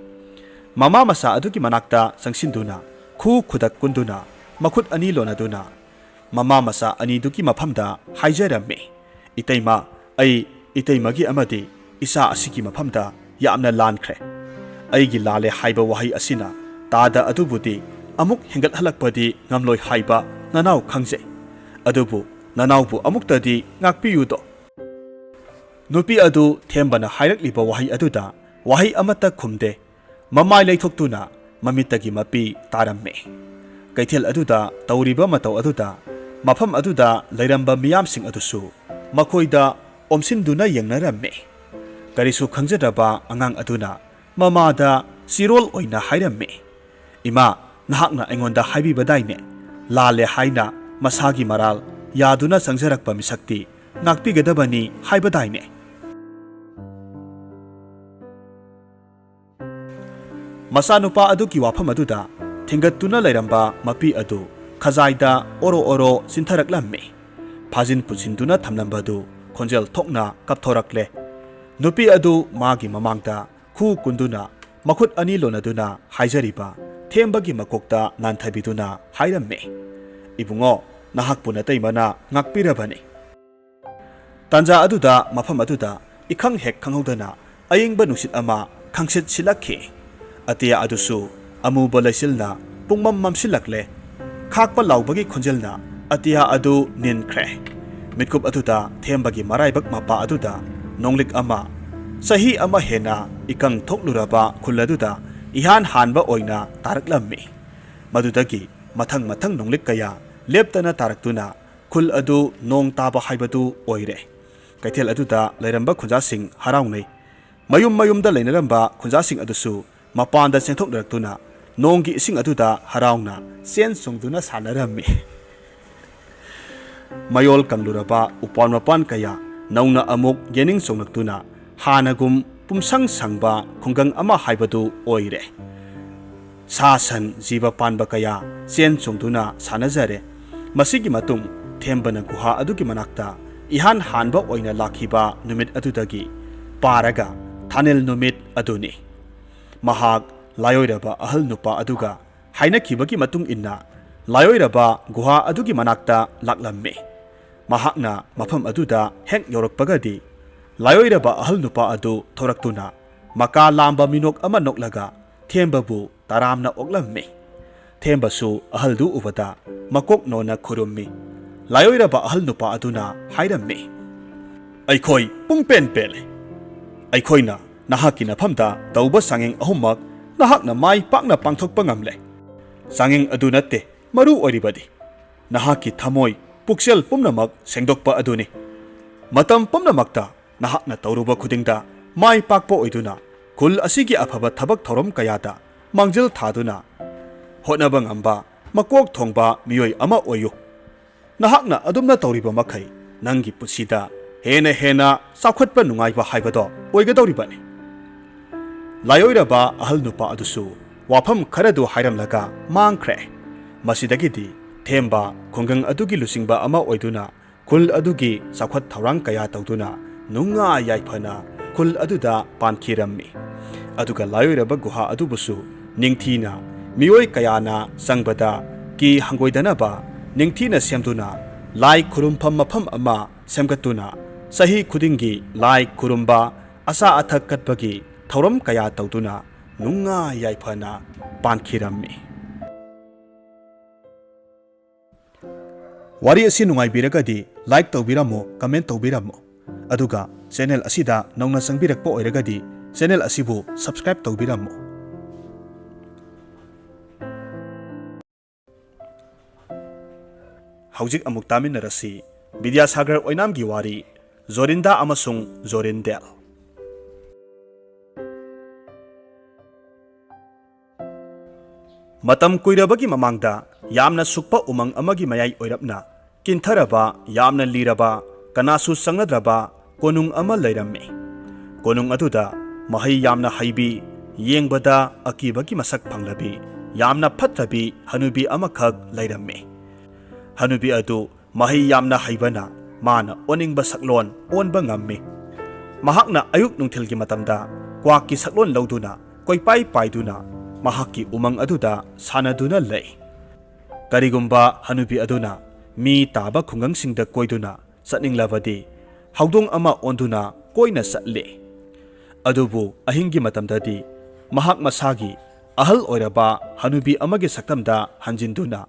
ꯃꯃꯥ ꯃꯆꯥ ꯑꯗꯨꯒꯤ ꯃꯅꯥꯛꯇ ꯆꯪꯁꯤꯟꯗꯨꯅ ꯈꯨ ꯈꯨꯗꯛ ꯀꯨꯟꯗꯨꯅ ꯃꯈꯨꯠ ꯑꯅꯤ ꯂꯣꯟꯅꯗꯨꯅ ꯃꯃꯥ ꯃꯆꯥ ꯑꯅꯤꯗꯨꯒꯤ ꯃꯐꯝꯗ ꯍꯥꯏꯖꯔꯝꯃꯤ, "ꯏꯇꯩꯃ, ꯑꯩ ꯏꯇꯩꯃꯒꯤ ꯑꯃꯗꯤ ꯏꯆꯥ ꯑꯁꯤꯒꯤ ꯃꯐꯝꯗ ꯌꯥꯝꯅ ꯂꯥꯟꯈ꯭ꯔꯦ꯫ ꯑꯩꯒꯤ ꯂꯥꯜꯂꯦ ꯍꯥꯏꯕ ꯋꯥꯍꯩ ꯑꯁꯤꯅ ꯇꯥꯗ ꯑꯗꯨꯕꯨꯗꯤ ꯑꯃꯨꯛ ꯍꯦꯟꯒꯠꯍꯜꯂꯛꯄꯗꯤ ꯉꯝꯂꯣꯏ ꯍꯥꯏꯕ ꯅꯅꯥꯎ ꯈꯪꯖꯩ꯫ ꯑꯗꯨꯕꯨ ꯅꯅꯥꯎꯕꯨ ꯑꯃꯨꯛꯇꯗꯤ ꯉꯥꯛꯄꯤꯌꯨꯗꯣ." ꯅꯨꯄꯤ ꯑꯗꯨ ꯊꯦꯝꯕꯅ ꯍꯥꯏꯔꯛꯂꯤꯕ ꯋꯥꯍꯩ ꯑꯗꯨꯗ ꯋꯥꯍꯩ ꯑꯃꯠꯇ ꯈꯨꯝꯗꯦ, ꯃꯃꯥꯏ ꯂꯩꯊꯣꯛꯇꯨꯅ ꯃꯃꯤꯠꯇꯒꯤ ꯃꯄꯤ ꯇꯥꯔꯝꯃꯤ꯫ ꯀꯩꯊꯦꯜ ꯑꯗꯨꯗ ꯇꯧꯔꯤꯕ ꯃꯇꯧ ꯑꯗꯨꯗ ꯃꯐꯝ ꯑꯗꯨꯗ ꯂꯩꯔꯝꯕ ꯃꯤꯌꯥꯝꯁꯤꯡ ꯑꯗꯨꯁꯨ ꯃꯈꯣꯏꯗ ꯑꯣꯝꯁꯤꯟꯗꯨꯅ ꯌꯦꯡꯅꯔꯝꯃꯤ꯫ ꯀꯔꯤꯁꯨ ꯈꯪꯖꯗ꯭ꯔꯕ ꯑꯉꯥꯡ ꯑꯗꯨꯅ ꯃꯃꯥꯗ ꯆꯤꯔꯣꯜ ꯑꯣꯏꯅ ꯍꯥꯏꯔꯝꯃꯤ, "ꯏꯃꯥ, ꯅꯍꯥꯛꯅ ꯑꯩꯉꯣꯟꯗ ꯍꯥꯏꯕꯤꯕꯗꯥꯏꯅꯦ, ꯂꯥꯜꯂꯦ ꯍꯥꯏꯅ ꯃꯁꯥꯒꯤ ꯃꯔꯥꯜ ꯌꯥꯗꯨꯅ ꯆꯪꯖꯔꯛꯄ ꯃꯤꯁꯛꯇꯤ ꯉꯥꯛꯄꯤꯒꯗꯕꯅꯤ ꯍꯥꯏꯕꯗꯥꯏꯅꯦ?" ꯃꯆꯥꯅꯨꯄꯥ ꯑꯗꯨꯒꯤ ꯋꯥꯐꯝ ꯑꯗꯨꯗ ꯊꯤꯡꯒꯠꯇꯨꯅ ꯂꯩꯔꯝꯕ ꯃꯄꯤ ꯑꯗꯨ ꯈꯖꯥꯏꯗ ꯑꯣꯔꯣ ꯑꯣꯔꯣ ꯆꯤꯟꯊꯔꯛꯂꯝꯃꯤ꯫ ꯐꯥꯖꯤꯟ ꯄꯨꯟꯁꯤꯟꯗꯨꯅ ꯊꯝꯂꯝꯕꯗꯨ ꯈꯣꯟꯖꯦꯜ ꯊꯣꯛꯅ ꯀꯞꯊꯣꯔꯛꯂꯦ꯫ ꯅꯨꯄꯤ ꯑꯗꯨ ꯃꯥꯒꯤ ꯃꯃꯥꯡꯗ ꯈꯨ ꯀꯨꯟꯗꯨꯅ ꯃꯈꯨꯠ ꯑꯅꯤ ꯂꯣꯟꯅꯗꯨꯅ ꯍꯥꯏꯖꯔꯤꯕ ꯊꯦꯝꯕꯒꯤ ꯃꯀꯣꯛꯇ ꯅꯥꯟꯊꯕꯤꯗꯨꯅ ꯍꯥꯏꯔꯝꯃꯤ, "ꯏꯕꯨꯡꯉꯣ, ꯅꯍꯥꯛꯄꯨ ꯅꯇꯩꯃꯅ ꯉꯥꯛꯄꯤꯔꯕꯅꯤ." ꯇꯥꯟꯖꯥ ꯑꯗꯨꯗ ꯃꯐꯝ ꯑꯗꯨꯗ ꯏꯈꯪ ꯍꯦꯛ ꯈꯪꯍꯧꯗꯅ ꯑꯏꯪꯕ ꯅꯨꯡꯁꯤꯠ ꯑꯃ ꯈꯪꯁꯤꯠ ꯁꯤꯠꯂꯛꯈꯤ꯫ ꯑꯇꯤꯌꯥ ꯑꯗꯨꯁꯨ ꯑꯃꯨꯕ ꯂꯩꯆꯤꯜꯅ ꯄꯨꯡꯃꯝ ꯃꯝꯁꯤꯜꯂꯛꯂꯦ꯫ ꯈꯥꯛꯄ ꯂꯥꯎꯕꯒꯤ ꯈꯣꯟꯖꯦꯜꯅ ꯑꯇꯤꯌꯥ ꯑꯗꯨ ꯅꯤꯟꯈ꯭ꯔꯦ꯫ ꯃꯤꯠꯀꯨꯞ ꯑꯗꯨꯗ ꯊꯦꯝꯕꯒꯤ ꯃꯔꯥꯏꯕꯛ ꯃꯄꯥ ꯑꯗꯨꯗ ꯅꯣꯡꯂꯤꯛ ꯑꯃ, ꯆꯍꯤ ꯑꯃ ꯍꯦꯟꯅ ꯏꯀꯪ ꯊꯣꯛꯂꯨꯔꯕ ꯈꯨꯜ ꯑꯗꯨꯗ ꯏꯍꯥꯟ ꯍꯥꯟꯕ ꯑꯣꯏꯅ ꯇꯥꯔꯛꯂꯝꯃꯤ꯫ ꯃꯗꯨꯗꯒꯤ ꯃꯊꯪ ꯃꯊꯪ ꯅꯣꯡꯂꯤꯛ ꯀꯌꯥ ꯂꯦꯞꯇꯅ ꯇꯥꯔꯛꯇꯨꯅ ꯈꯨꯜ ꯑꯗꯨ ꯅꯣꯡ ꯇꯥꯕ ꯍꯥꯏꯕꯗꯨ ꯑꯣꯏꯔꯦ꯫ ꯀꯩꯊꯦꯜ ꯑꯗꯨꯗ ꯂꯩꯔꯝꯕ ꯈꯨꯟꯖꯥꯁꯤꯡ ꯍꯔꯥꯎꯅꯩ꯫ ꯃꯌꯨꯝ ꯃꯌꯨꯝꯗ ꯂꯩꯅꯔꯝꯕ ꯈꯨꯟꯖꯥꯁꯤꯡ ꯑꯗꯨꯁꯨ ꯃꯄꯥꯟꯗ ꯆꯦꯟꯊꯣꯛꯅꯔꯛꯇꯨꯅ ꯅꯣꯡꯒꯤ ꯏꯁꯤꯡ ꯑꯗꯨꯗ ꯍꯔꯥꯎꯅ ꯆꯦꯟ ꯆꯣꯡꯗꯨꯅ ꯁꯥꯟꯅꯔꯝꯃꯤ꯫ ꯃꯌꯣꯜ ꯀꯪꯂꯨꯔꯕ ꯎꯄꯥꯟ ꯃꯄꯥꯟ ꯀꯌꯥ ꯅꯧꯅ ꯑꯃꯨꯛ ꯌꯦꯅꯤꯡ ꯆꯣꯡꯂꯛꯇꯨꯅ ꯍꯥꯟꯅꯒꯨꯝ ꯄꯨꯝꯁꯪ ꯁꯪꯕ ꯈꯨꯡꯒꯪ ꯑꯃ ꯍꯥꯏꯕꯗꯨ ꯑꯣꯏꯔꯦ꯫ ꯁꯥ ꯁꯟ ꯖꯤꯕ ꯄꯥꯟꯕ ꯀꯌꯥ ꯆꯦꯟ ꯆꯣꯡꯗꯨꯅ ꯁꯥꯟꯅꯖꯔꯦ꯫ ꯃꯁꯤꯒꯤ ꯃꯇꯨꯡ ꯊꯦꯝꯕꯅ ꯒꯨꯍꯥ ꯑꯗꯨꯒꯤ ꯃꯅꯥꯛꯇ ꯏꯍꯥꯟ ꯍꯥꯟꯕ ꯑꯣꯏꯅ ꯂꯥꯛꯈꯤꯕ ꯅꯨꯃꯤꯠ ꯑꯗꯨꯗꯒꯤ ꯄꯥꯔꯒ ꯊꯥꯅꯤꯜ ꯅꯨꯃꯤꯠ ꯑꯗꯨꯅꯤ꯫ ꯃꯍꯥꯛ ꯂꯥꯏꯑꯣꯏꯔꯕ ꯑꯍꯜ ꯅꯨꯄꯥ ꯑꯗꯨꯒ ꯍꯥꯏꯅꯈꯤꯕꯒꯤ ꯃꯇꯨꯡ ꯏꯟꯅ ꯂꯥꯏꯑꯣꯏꯔꯕ ꯒꯨꯍꯥ ꯑꯗꯨꯒꯤ ꯃꯅꯥꯛꯇ ꯂꯥꯛꯂꯝꯃꯤ꯫ ꯃꯍꯥꯛꯅ ꯃꯐꯝ ꯑꯗꯨꯗ ꯍꯦꯛ ꯌꯧꯔꯛꯄꯒꯗꯤ ꯂꯥꯏꯑꯣꯏꯔꯕ ꯑꯍꯜ ꯅꯨꯄꯥ ꯑꯗꯨ ꯊꯣꯔꯛꯇꯨꯅ ꯃꯀꯥ ꯂꯥꯝꯕ ꯃꯤꯅꯣꯛ ꯑꯃ ꯅꯣꯛꯂꯒ ꯊꯦꯝꯕꯕꯨ ꯇꯔꯥꯝꯅ ꯑꯣꯛꯂꯝꯃꯤ꯫ ꯊꯦꯝꯕꯁꯨ ꯑꯍꯜꯗꯨ ꯎꯕꯗ ꯃꯀꯣꯛ ꯅꯣꯟꯅ ꯈꯨꯔꯨꯝꯃꯤ꯫ ꯂꯥꯏꯑꯣꯏꯔꯕ ꯑꯍꯜ ꯅꯨꯄꯥ ꯑꯗꯨꯅ ꯍꯥꯏꯔꯝꯃꯤ, "ꯑꯩꯈꯣꯏ ꯄꯨꯡꯄꯦꯟ ꯄꯦꯜꯂꯦ꯫ ꯑꯩꯈꯣꯏꯅ ꯅꯍꯥꯛꯀꯤ ꯅꯐꯝꯗ ꯇꯧꯕ ꯆꯥꯡꯌꯦꯡ ꯑꯍꯨꯝꯃꯛ ꯅꯍꯥꯛꯅ ꯃꯥꯏ ꯄꯥꯛꯅ ꯄꯥꯡꯊꯣꯛꯄ ꯉꯝꯂꯦ꯫ ꯆꯥꯡꯌꯦꯡ ꯑꯗꯨ ꯅꯠꯇꯦ ꯃꯔꯨ ꯑꯣꯏꯔꯤꯕꯗꯤ ꯅꯍꯥꯛꯀꯤ ꯊꯃꯣꯏ ꯄꯨꯛꯆꯦꯜ ꯄꯨꯝꯅꯃꯛ ꯁꯦꯡꯗꯣꯛꯄ ꯑꯗꯨꯅꯤ꯫ ꯃꯇꯝ ꯄꯨꯝꯅꯃꯛꯇ ꯅꯍꯥꯛꯅ ꯇꯧꯔꯨꯕ ꯈꯨꯗꯤꯡꯗ ꯃꯥꯏ ꯄꯥꯛꯄ ꯑꯣꯏꯗꯨꯅ ꯈꯨꯜ ꯑꯁꯤꯒꯤ ꯑꯐꯕ ꯊꯕꯛ ꯊꯧꯔꯝ ꯀꯌꯥꯗ ꯃꯥꯡꯖꯤꯜ ꯊꯥꯗꯨꯅ ꯍꯣꯠꯅꯕ ꯉꯝꯕ ꯃꯀꯣꯛ ꯊꯣꯡꯕ ꯃꯤꯑꯣꯏ ꯑꯃ ꯑꯣꯏꯌꯨ꯫ ꯅꯍꯥꯛꯅ ꯑꯗꯨꯝꯅ ꯇꯧꯔꯤꯕ ꯃꯈꯩ ꯅꯪꯒꯤ ꯄꯨꯟꯁꯤꯗ ꯍꯦꯟꯅ ꯍꯦꯟꯅ ꯆꯥꯎꯈꯠꯄ ꯅꯨꯡꯉꯥꯏꯕ ꯍꯥꯏꯕꯗꯣ ꯑꯣꯏꯒꯗꯧꯔꯤꯕꯅꯤ." ꯂꯥꯏꯑꯣꯏꯔꯕ ꯑꯍꯜ ꯅꯨꯄꯥ ꯑꯗꯨꯁꯨ ꯋꯥꯐꯝ ꯈꯔꯗꯨ ꯍꯥꯏꯔꯝꯂꯒ ꯃꯥꯡꯈ꯭ꯔꯦ꯫ ꯃꯁꯤꯗꯒꯤꯗꯤ ꯊꯦꯝꯕ ꯈꯨꯡꯒꯪ ꯑꯗꯨꯒꯤ ꯂꯨꯆꯤꯡꯕ ꯑꯃ ꯑꯣꯏꯗꯨꯅ ꯈꯨꯜ ꯑꯗꯨꯒꯤ ꯆꯥꯎꯈꯠ ꯊꯧꯔꯥꯡ ꯀꯌꯥ ꯇꯧꯗꯨꯅ ꯅꯨꯡꯉꯥꯏ ꯌꯥꯏꯐꯅ ꯈꯨꯜ ꯑꯗꯨꯗ ꯄꯥꯟꯈꯤꯔꯝꯃꯤ꯫ ꯑꯗꯨꯒ ꯂꯥꯏꯑꯣꯏꯔꯕ ꯒꯨꯍꯥ ꯑꯗꯨꯕꯨꯁꯨ ꯅꯤꯡꯊꯤꯅ ꯃꯤꯑꯣꯏ ꯀꯌꯥꯅ ꯆꯪꯕꯗ ꯀꯤ ꯍꯪꯒꯣꯏꯗꯅꯕ ꯅꯤꯡꯊꯤꯅ ꯁꯦꯝꯗꯨꯅ ꯂꯥꯏ ꯈꯨꯔꯨꯝꯐꯝ ꯃꯐꯝ ꯑꯃ ꯁꯦꯝꯒꯠꯇꯨꯅ ꯆꯍꯤ ꯈꯨꯗꯤꯡꯒꯤ ꯂꯥꯏ ꯈꯨꯔꯨꯝꯕ, ꯑꯆꯥ ꯑꯊꯛ ꯀꯠꯄꯒꯤ ꯊꯧꯔꯝ ꯀꯌꯥ ꯇꯧꯗꯨꯅ ꯅꯨꯡꯉꯥꯏ ꯌꯥꯏꯐꯅ ꯄꯥꯟꯈꯤꯔꯝꯃꯤ꯫ ꯋꯥꯔꯤ ꯑꯁꯤ ꯅꯨꯡꯉꯥꯏꯕꯤꯔꯒꯗꯤ ꯂꯥꯏꯛ ꯇꯧꯕꯤꯔꯝꯃꯨ, ꯀꯃꯦꯟꯠ ꯇꯧꯕꯤꯔꯝꯃꯨ, ꯑꯗꯨꯒ ꯆꯦꯅꯦꯜ ꯑꯁꯤꯗ ꯅꯧꯅ ꯆꯪꯕꯤꯔꯛꯄ ꯑꯣꯏꯔꯒꯗꯤ ꯆꯦꯅꯦꯜ ꯑꯁꯤꯕꯨ ꯁꯕꯁꯀ꯭ꯔꯥꯏꯕ ꯇꯧꯕꯤꯔꯝꯃꯨ꯫ ꯍꯧꯖꯤꯛ ꯑꯃꯨꯛ ꯇꯥꯃꯤꯟꯅꯔꯁꯤ ꯕꯤꯗ꯭ꯌꯥꯁꯥꯒꯔ ꯑꯣꯏꯅꯥꯝꯒꯤ ꯋꯥꯔꯤ ꯖꯣꯔꯤꯟꯗꯥ ꯑꯃꯁꯨꯡ ꯖꯣꯔꯤꯟꯗꯦꯜ꯫ ꯃꯇꯝ ꯀꯨꯏꯔꯕꯒꯤ ꯃꯃꯥꯡꯗ ꯌꯥꯝꯅ ꯁꯨꯛꯄ ꯎꯃꯪ ꯑꯃꯒꯤ ꯃꯌꯥꯏ ꯑꯣꯏꯔꯞꯅ ꯀꯤꯟꯊꯔꯕ, ꯌꯥꯝꯅ ꯂꯤꯔꯕ, ꯀꯅꯥꯁꯨ ꯆꯪꯅꯗ꯭ꯔꯕ ꯀꯣꯅꯨꯡ ꯑꯃ ꯂꯩꯔꯝꯃꯤ꯫ ꯀꯣꯅꯨꯡ ꯑꯗꯨꯗ ꯃꯍꯩ ꯌꯥꯝꯅ ꯍꯩꯕꯤ, ꯌꯦꯡꯕꯗ ꯑꯀꯤꯕꯒꯤ ꯃꯁꯛ ꯐꯪꯂꯕꯤ, ꯌꯥꯝꯅ ꯐꯠꯇꯕꯤ ꯍꯅꯨꯕꯤ ꯑꯃꯈꯛ ꯂꯩꯔꯝꯃꯤ꯫ ꯍꯅꯨꯕꯤ ꯑꯗꯨ ꯃꯍꯩ ꯌꯥꯝꯅ ꯍꯩꯕꯅ ꯃꯥꯅ ꯑꯣꯟꯅꯤꯡꯕ ꯁꯛꯂꯣꯟ ꯑꯣꯟꯕ ꯉꯝꯃꯤ꯫ ꯃꯍꯥꯛꯅ ꯑꯌꯨꯛ ꯅꯨꯡꯊꯤꯜꯒꯤ ꯃꯇꯝꯗ ꯀ꯭ꯋꯥꯛꯀꯤ ꯁꯛꯂꯣꯟ ꯂꯧꯗꯨꯅ ꯀꯣꯏꯄꯥꯏ ꯄꯥꯏꯗꯨꯅ ꯃꯍꯥꯛꯀꯤ ꯎꯃꯪ ꯑꯗꯨꯗ ꯁꯥꯟꯅꯗꯨꯅ ꯂꯩ꯫ ꯀꯔꯤꯒꯨꯝꯕ ꯍꯅꯨꯕꯤ ꯑꯗꯨꯅ ꯃꯤ ꯇꯥꯕ ꯈꯨꯡꯒꯪꯁꯤꯡꯗ ꯀꯣꯏꯗꯨꯅ ꯆꯠꯅꯤꯡꯂꯕꯗꯤ ꯍꯧꯗꯣꯡ ꯑꯃ ꯑꯣꯟꯗꯨꯅ ꯀꯣꯏꯅ ꯆꯠꯂꯤ꯫ ꯑꯗꯨꯕꯨ ꯑꯍꯤꯡꯒꯤ ꯃꯇꯝꯗꯗꯤ ꯃꯍꯥꯛ ꯃꯁꯥꯒꯤ ꯑꯍꯜ ꯑꯣꯏꯔꯕ ꯍꯅꯨꯕꯤ ꯑꯃꯒꯤ ꯁꯛꯇꯝꯗ ꯍꯟꯖꯤꯟꯗꯨꯅ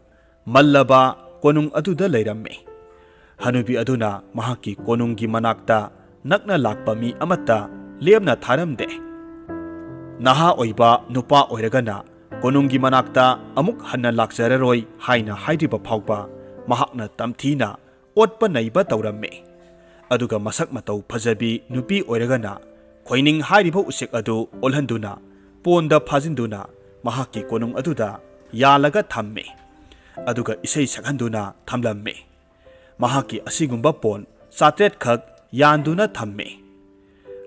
ꯃꯜꯂꯕ ꯀꯣꯅꯨꯡ ꯑꯗꯨꯗ ꯂꯩꯔꯝꯃꯤ꯫ ꯍꯅꯨꯕꯤ ꯑꯗꯨꯅ ꯃꯍꯥꯛꯀꯤ ꯀꯣꯅꯨꯡꯒꯤ ꯃꯅꯥꯛꯇ ꯅꯛꯅ ꯂꯥꯛꯄ ꯃꯤ ꯑꯃꯠꯇ ꯂꯦꯝꯅ ꯊꯥꯔꯝꯗꯦ꯫ ꯅꯍꯥ ꯑꯣꯏꯕ ꯅꯨꯄꯥ ꯑꯣꯏꯔꯒꯅ ꯀꯣꯅꯨꯡꯒꯤ ꯃꯅꯥꯛꯇ ꯑꯃꯨꯛ ꯍꯟꯅ ꯂꯥꯛꯆꯔꯔꯣꯏ ꯍꯥꯏꯅ ꯍꯥꯏꯗ꯭ꯔꯤꯕ ꯐꯥꯎꯕ ꯃꯍꯥꯛꯅ ꯇꯝꯊꯤꯅ ꯑꯣꯠꯄ ꯅꯩꯕ ꯇꯧꯔꯝꯃꯤ꯫ ꯑꯗꯨꯒ ꯃꯁꯛ ꯃꯇꯧ ꯐꯖꯕꯤ ꯅꯨꯄꯤ ꯑꯣꯏꯔꯒꯅ ꯈꯣꯏꯅꯤꯡ ꯍꯥꯏꯔꯤꯕ ꯎꯆꯦꯛ ꯑꯗꯨ ꯑꯣꯜꯍꯟꯗꯨꯅ ꯄꯣꯟꯗ ꯐꯥꯖꯤꯟꯗꯨꯅ ꯃꯍꯥꯛꯀꯤ ꯀꯣꯅꯨꯡ ꯑꯗꯨꯗ ꯌꯥꯜꯂꯒ ꯊꯝꯃꯤ꯫ ꯑꯗꯨꯒ ꯏꯁꯩ ꯁꯛꯍꯟꯗꯨꯅ ꯊꯝꯂꯝꯃꯤ꯫ ꯃꯍꯥꯛꯀꯤ ꯑꯁꯤꯒꯨꯝꯕ ꯄꯣꯟ 900 ꯈꯛ ꯌꯥꯟꯗꯨꯅ ꯊꯝꯃꯤ꯫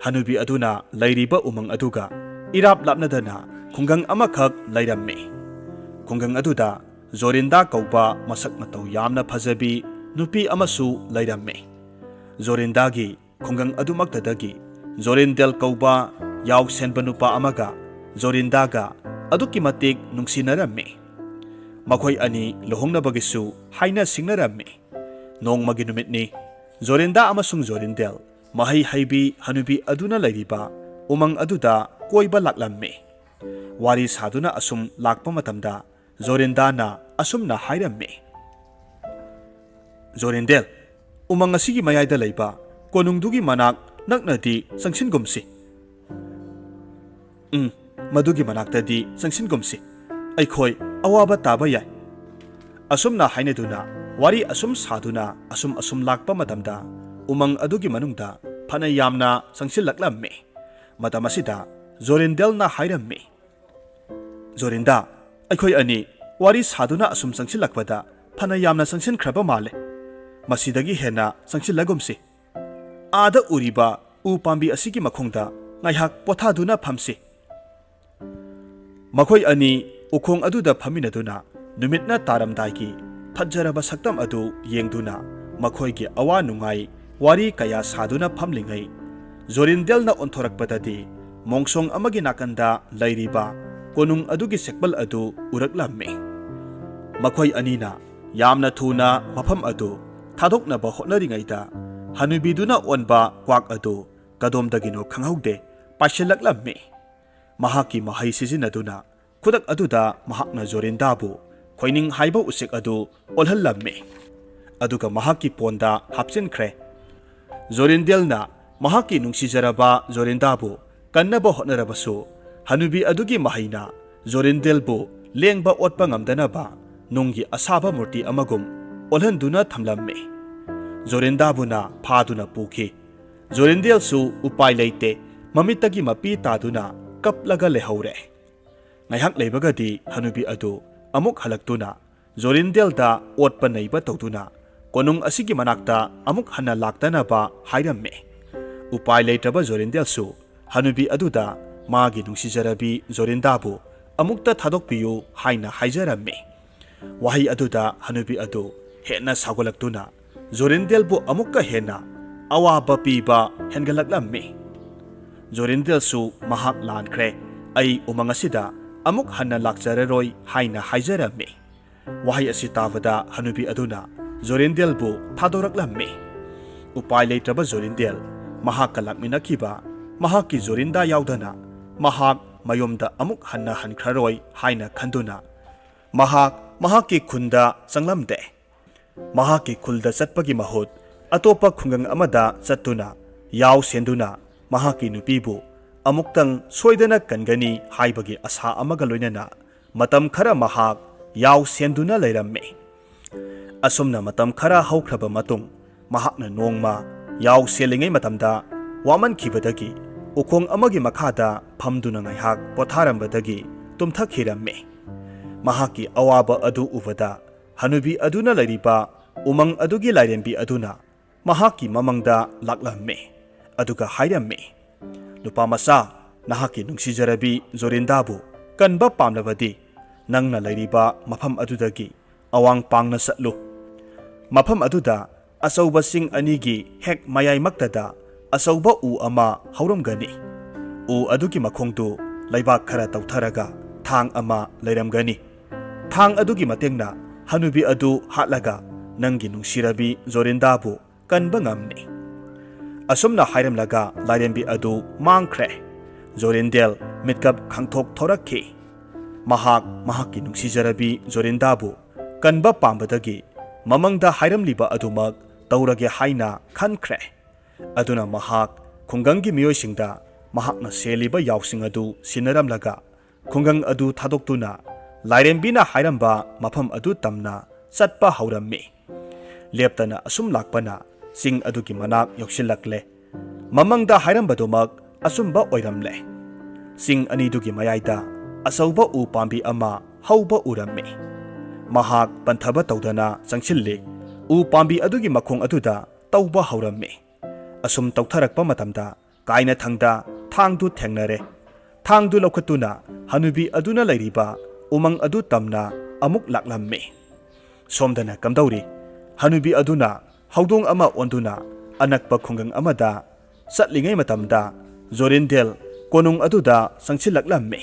ꯍꯅꯨꯕꯤ ꯑꯗꯨꯅ ꯂꯩꯔꯤꯕ ꯎꯃꯪ ꯑꯗꯨꯒ ꯏꯔꯥꯞ ꯂꯥꯞꯅꯗꯅ ꯈꯨꯡꯒꯪ ꯑꯃꯈꯛ ꯂꯩꯔꯝꯃꯤ꯫ ꯈꯨꯡꯒꯪ ꯑꯗꯨꯗ ꯖꯣꯔꯤꯟꯗꯥ ꯀꯧꯕ ꯃꯁꯛ ꯃꯇꯧ ꯌꯥꯝꯅ ꯐꯖꯕꯤ ꯅꯨꯄꯤ ꯑꯃꯁꯨ ꯂꯩꯔꯝꯃꯤ꯫ ꯖꯣꯔꯤꯟꯗꯥꯒꯤ ꯈꯨꯡꯒꯪ ꯑꯗꯨꯃꯛꯇꯗꯒꯤ ꯖꯣꯔꯤꯟꯗꯦꯜ ꯀꯧꯕ ꯌꯥꯎ ꯁꯦꯟꯕ ꯅꯨꯄꯥ ꯑꯃꯒ ꯖꯣꯔꯤꯟꯗꯥꯒ ꯑꯗꯨꯛꯀꯤ ꯃꯇꯤꯛ ꯅꯨꯡꯁꯤꯅꯔꯝꯃꯤ꯫ ꯃꯈꯣꯏ ꯑꯅꯤ ꯂꯨꯍꯣꯡꯅꯕꯒꯤꯁꯨ ꯍꯥꯏꯅ ꯁꯤꯡꯅꯔꯝꯃꯤ꯫ ꯅꯣꯡꯃꯒꯤ ꯅꯨꯃꯤꯠꯅꯤ꯫ ꯖꯣꯔꯤꯟꯗꯥ ꯑꯃꯁꯨꯡ ꯖꯣꯔꯤꯟꯗꯦꯜ ꯃꯍꯩ ꯍꯩꯕꯤ ꯍꯅꯨꯕꯤ ꯑꯗꯨꯅ ꯂꯩꯔꯤꯕ ꯎꯃꯪ ꯑꯗꯨꯗ ꯀꯣꯏꯕ ꯂꯥꯛꯂꯝꯃꯤ꯫ ꯋꯥꯔꯤ ꯁꯥꯗꯨꯅ ꯑꯁꯨꯝ ꯂꯥꯛꯄ ꯃꯇꯝꯗ ꯖꯣꯔꯤꯟꯗꯥꯅ ꯑꯁꯨꯝꯅ ꯍꯥꯏꯔꯝꯃꯤ꯫ ꯖꯣꯔꯤꯟꯗꯦꯜ, ꯎꯃꯪ ꯑꯁꯤꯒꯤ ꯃꯌꯥꯏꯗ ꯂꯩꯕ ꯀꯣꯅꯨꯡꯗꯨꯒꯤ ꯃꯅꯥꯛ ꯅꯛꯅꯗꯤ ꯆꯪꯁꯤꯟꯒꯨꯝꯁꯤ꯫ ꯃꯗꯨꯒꯤ ꯃꯅꯥꯛꯇꯗꯤ ꯆꯪꯁꯤꯟꯒꯨꯝꯁꯤ, ꯑꯩꯈꯣꯏ ꯑꯋꯥꯕ ꯇꯥꯕ ꯌꯥꯏ꯫ ꯑꯁꯨꯝꯅ ꯍꯥꯏꯅꯗꯨꯅ ꯋꯥꯔꯤ ꯑꯁꯨꯝ ꯁꯥꯗꯨꯅ ꯑꯁꯨꯝ ꯂꯥꯛꯄ ꯃꯇꯝꯗ ꯎꯃꯪ ꯑꯗꯨꯒꯤ ꯃꯅꯨꯡꯗ ꯐꯅ ꯌꯥꯝꯅ ꯆꯪꯁꯤꯜꯂꯛꯂꯝꯃꯤ꯫ ꯃꯇꯝ ꯑꯁꯤꯗ ꯖꯣꯔꯤꯟꯗꯦꯜꯅ ꯍꯥꯏꯔꯝꯃꯤ, ꯖꯣꯔꯤꯟꯗꯥ, ꯑꯩꯈꯣꯏ ꯑꯅꯤ ꯋꯥꯔꯤ ꯁꯥꯗꯨꯅ ꯑꯁꯨꯝ ꯆꯪꯁꯤꯜꯂꯛꯄꯗ ꯐꯅ ꯌꯥꯝꯅ ꯆꯪꯁꯤꯟꯈ꯭ꯔꯕ ꯃꯥꯜꯂꯦ꯫ ꯃꯁꯤꯗꯒꯤ ꯍꯦꯟꯅ ꯆꯪꯁꯤꯜꯂꯒꯨꯝꯁꯤ꯫ ꯑꯥꯗ ꯎꯔꯤꯕ ꯎ ꯄꯥꯝꯕꯤ ꯑꯁꯤꯒꯤ ꯃꯈꯣꯡꯗ ꯉꯥꯏꯍꯥꯛ ꯄꯣꯊꯥꯗꯨꯅ ꯐꯝꯁꯤ꯫ ꯃꯈꯣꯏ ꯑꯅꯤ ꯎꯈꯣꯡ ꯑꯗꯨꯗ ꯐꯝꯃꯤꯟꯅꯗꯨꯅ ꯅꯨꯃꯤꯠꯅ ꯇꯥꯔꯝꯗꯥꯏꯒꯤ ꯐꯖꯔꯕ ꯁꯛꯇꯝ ꯑꯗꯨ ꯌꯦꯡꯗꯨꯅ ꯃꯈꯣꯏꯒꯤ ꯑꯋꯥ ꯅꯨꯡꯉꯥꯏ ꯋꯥꯔꯤ ꯀꯌꯥ ꯁꯥꯗꯨꯅ ꯐꯝꯂꯤꯉꯩ ꯖꯣꯔꯤꯟꯗꯦꯜꯅ ꯑꯣꯟꯊꯣꯔꯛꯄꯗꯗꯤ ꯃꯣꯡꯁꯣꯡ ꯑꯃꯒꯤ ꯅꯥꯀꯟꯗ ꯂꯩꯔꯤꯕ ꯀꯣꯅꯨꯡ ꯑꯗꯨꯒꯤ ꯁꯦꯛꯄꯜ ꯑꯗꯨ ꯎꯔꯛꯂꯝꯃꯤ꯫ ꯃꯈꯣꯏ ꯑꯅꯤꯅ ꯌꯥꯝꯅ ꯊꯨꯅ ꯃꯐꯝ ꯑꯗꯨ ꯊꯥꯗꯣꯛꯅꯕ ꯍꯣꯠꯅꯔꯤꯉꯩꯗ ꯍꯅꯨꯕꯤꯗꯨꯅ ꯑꯣꯟꯕ ꯀ꯭ꯋꯥꯛ ꯑꯗꯨ ꯀꯗꯣꯝꯗꯒꯤꯅꯣ ꯈꯪꯍꯧꯗꯦ ꯄꯥꯏꯁꯤꯜꯂꯛꯂꯝꯃꯤ꯫ ꯃꯍꯥꯛꯀꯤ ꯃꯍꯩ ꯁꯤꯖꯤꯟꯅꯗꯨꯅ ꯈꯨꯗꯛ ꯑꯗꯨꯗ ꯃꯍꯥꯛꯅ ꯖꯣꯔꯤꯟꯗꯥꯕꯨ ꯈꯣꯏꯅꯤꯡ ꯍꯥꯏꯕ ꯎꯆꯦꯛ ꯑꯗꯨ ꯑꯣꯜꯍꯜꯂꯝꯃꯤ꯫ ꯑꯗꯨꯒ ꯃꯍꯥꯛꯀꯤ ꯄꯣꯟꯗ ꯍꯥꯞꯆꯤꯟꯈ꯭ꯔꯦ꯫ ꯖꯣꯔꯤꯟꯗꯦꯜꯅ ꯃꯍꯥꯛꯀꯤ ꯅꯨꯡꯁꯤꯖꯔꯕ ꯖꯣꯔꯤꯟꯗꯥꯕꯨ ꯀꯟꯅꯕ ꯍꯣꯠꯅꯔꯕꯁꯨ ꯍꯅꯨꯕꯤ ꯑꯗꯨꯒꯤ ꯃꯍꯩꯅ ꯖꯣꯔꯤꯟꯗꯦꯜꯕꯨ ꯂꯦꯡꯕ ꯑꯣꯠꯄ ꯉꯝꯗꯅꯕ ꯅꯨꯡꯒꯤ ꯑꯁꯥꯕ ꯃꯨꯔꯇꯤ ꯑꯃꯒꯨꯝ ꯑꯣꯜꯍꯟꯗꯨꯅ ꯊꯝꯂꯝꯃꯤ꯫ ꯖꯣꯔꯤꯟꯗꯥꯕꯨꯅ ꯐꯥꯗꯨꯅ ꯄꯨꯈꯤ꯫ ꯖꯣꯔꯤꯟꯗꯦꯜꯁꯨ ꯎꯄꯥꯏ ꯂꯩꯇꯦ, ꯃꯃꯤꯠꯇꯒꯤ ꯃꯄꯤ ꯇꯥꯗꯨꯅ ꯀꯞꯂꯒ ꯂꯩꯍꯧꯔꯦ꯫ ꯉꯥꯏꯍꯥꯛ ꯂꯩꯕꯒꯗꯤ ꯍꯅꯨꯕꯤ ꯑꯗꯨ ꯑꯃꯨꯛ ꯍꯜꯂꯛꯇꯨꯅ ꯖꯣꯔꯤꯟꯗꯦꯜꯗ ꯑꯣꯠꯄ ꯅꯩꯕ ꯇꯧꯗꯨꯅ ꯀꯣꯅꯨꯡ ꯑꯁꯤꯒꯤ ꯃꯅꯥꯛꯇ ꯑꯃꯨꯛ ꯍꯟꯅ ꯂꯥꯛꯇꯅꯕ ꯍꯥꯏꯔꯝꯃꯤ꯫ ꯎꯄꯥꯏ ꯂꯩꯇ꯭ꯔꯕ ꯖꯣꯔꯤꯟꯗꯦꯜꯁꯨ ꯍꯅꯨꯕꯤ ꯑꯗꯨꯗ ꯃꯥꯒꯤ ꯅꯨꯡꯁꯤꯖꯔꯕꯤ ꯖꯣꯔꯤꯟꯗꯥꯕꯨ ꯑꯃꯨꯛꯇ ꯊꯥꯗꯣꯛꯄꯤꯌꯨ ꯍꯥꯏꯅ ꯍꯥꯏꯖꯔꯝꯃꯤ꯫ ꯋꯥꯍꯩ ꯑꯗꯨꯗ ꯍꯅꯨꯕꯤ ꯑꯗꯨ ꯍꯦꯟꯅ ꯁꯥꯎꯒꯠꯂꯛꯇꯨꯅ ꯖꯣꯔꯤꯟꯗꯦꯜꯕꯨ ꯑꯃꯨꯛꯀ ꯍꯦꯟꯅ ꯑꯋꯥꯕ ꯄꯤꯕ ꯍꯦꯟꯒꯠꯂꯛꯂꯝꯃꯤ꯫ ꯖꯣꯔꯤꯟꯗꯦꯜꯁꯨ ꯃꯍꯥꯛ ꯂꯥꯟꯈ꯭ꯔꯦ, ꯑꯩ ꯎꯃꯪ ꯑꯁꯤꯗ ꯑꯃꯨꯛ ꯍꯟꯅ ꯂꯥꯛꯆꯔꯔꯣꯏ ꯍꯥꯏꯅ ꯍꯥꯏꯖꯔꯝꯃꯤ꯫ ꯋꯥꯍꯩ ꯑꯁꯤ ꯇꯥꯕꯗ ꯍꯅꯨꯕꯤ ꯑꯗꯨꯅ ꯖꯣꯔꯤꯟꯗꯦꯜꯕꯨ ꯊꯥꯗꯣꯔꯛꯂꯝꯃꯤ꯫ ꯎꯄꯥꯏ ꯂꯩꯇ꯭ꯔꯕ ꯖꯣꯔꯤꯟꯗꯦꯜ ꯃꯍꯥꯛꯀ ꯂꯥꯛꯃꯤꯟꯅꯈꯤꯕ ꯃꯍꯥꯛꯀꯤ ꯖꯣꯔꯤꯟꯗꯥ ꯌꯥꯎꯗꯅ mahak mayomda amuk hanna hankhraroi haina khanduna mahakki khunda changlamde mahakki khulda chatpagi mahut atopa khungang amada chattuna yaw senduna mahakki nupibu amuktang soidana kangani haibagi asa amaga loinana matam khara mahak yaw senduna leiramme asumna matam khara haukraba matung mahakna nongma yaw selingai matamda waman khibadagi ukong amagi makhada phamduna ngaihak potharambadagi tumthakiramme mahakki awaba adu ubada hanubi aduna lairiba umang adugi lairembi aduna mahakki mamangda laklamme aduga hairamme nupa masa nahakki nungsijarabi zorindabu kanba pamlabadi nangna lairiba mafam adudagi awang pangna satlu mafam aduda asauba sing anigi hek mayai maktada asauba u ama hauramgani u adugi makhongtu laibak khara tautharaga thang ama leiramgani thang adugi matengna hanubi adu hatlaga nangi nungsirabi zorindabu kanba ngamni asumna hairamlaga lairembi adu mangkhre zorindel mitkap khangthok thorakhi mahakki nungsijarabi zorindabu kanba pambadagi mamangda hairamliba adumak taurage haina khankhre aduna mahak khungangi miyoisingda mahakna seliba yawsing adu sinaramlaga khungang adu thadoktuna lairembina hairamba mafam adu tamna chatpa haurammi leptana asum lakpana sing adugi manak yoksilakle mamangda hairambatomak asumba oiramle sing anidugi mayaida asauba u pambi ama hauba urammi mahak panthaba tawdana changchilli u pambi adugi makhong aduda tawba haurammi asum tawtharakpa matamda kaina thangda thangdu thengnare thangdu lokhatuna hanubi aduna lairiba umang adu tamna amuk laklammi somdana kamdauri hanubi aduna haudong ama onduna anakpa khungang amada satlingai matamda zorindel konung aduda sangchilaklammi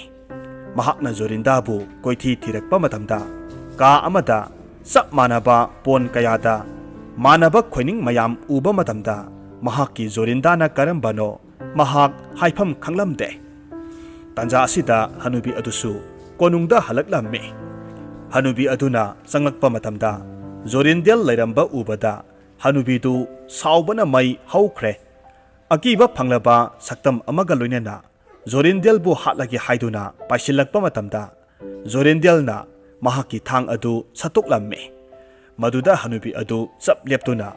mahakna zorindabu koithi thirakpa matamda ka amada sap manaba pon kayada manaba khoining mayam uba matamda mahakki zorindana karambano mahak haifam khanglamde tanja asida hanubi adusu konungda halaklammi hanubi aduna sanglakpa matamda zorindel lairamba ubada hanubidu saubana mai haukhre akiba phanglaba saktam amaga loinana zorindelbu hatlagi haiduna paishilakpa matamda zorindelna mahakki thang adu satoklammi maduda hanubi adu chap leptuna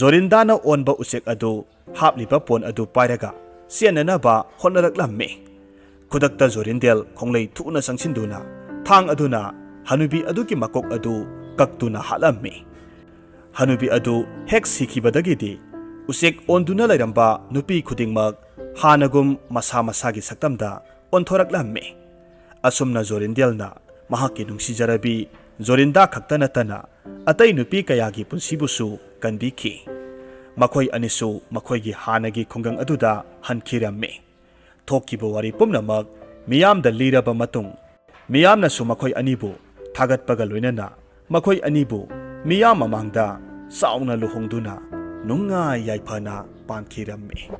zorindana onba usek adu hapliba pon adu pairaga siananaba honnaraklammi khudakta zorindel khonglei thuna sangsinduna thang aduna hanubi adugi makok adu kaktuna halammi hanubi adu hek sikhibadagidi usek onduna lairamba nupi khudingmak hanagum masa masagi saktamda onthoraklammi asumna zorindelna mahakki nungsijarabi zorinda khaktanatana atai nupi kayagi punsibusu kanbikhi makhoi anisu makhoigi hanagi khungang aduda hankirammi thokkiba wari pumnamak miyamda liraba matung miyamnasu makhoi anibu thagatpaga loinana makhoi anibu miyam mamangda sauna luhongduna nungai yaifana pankhirammi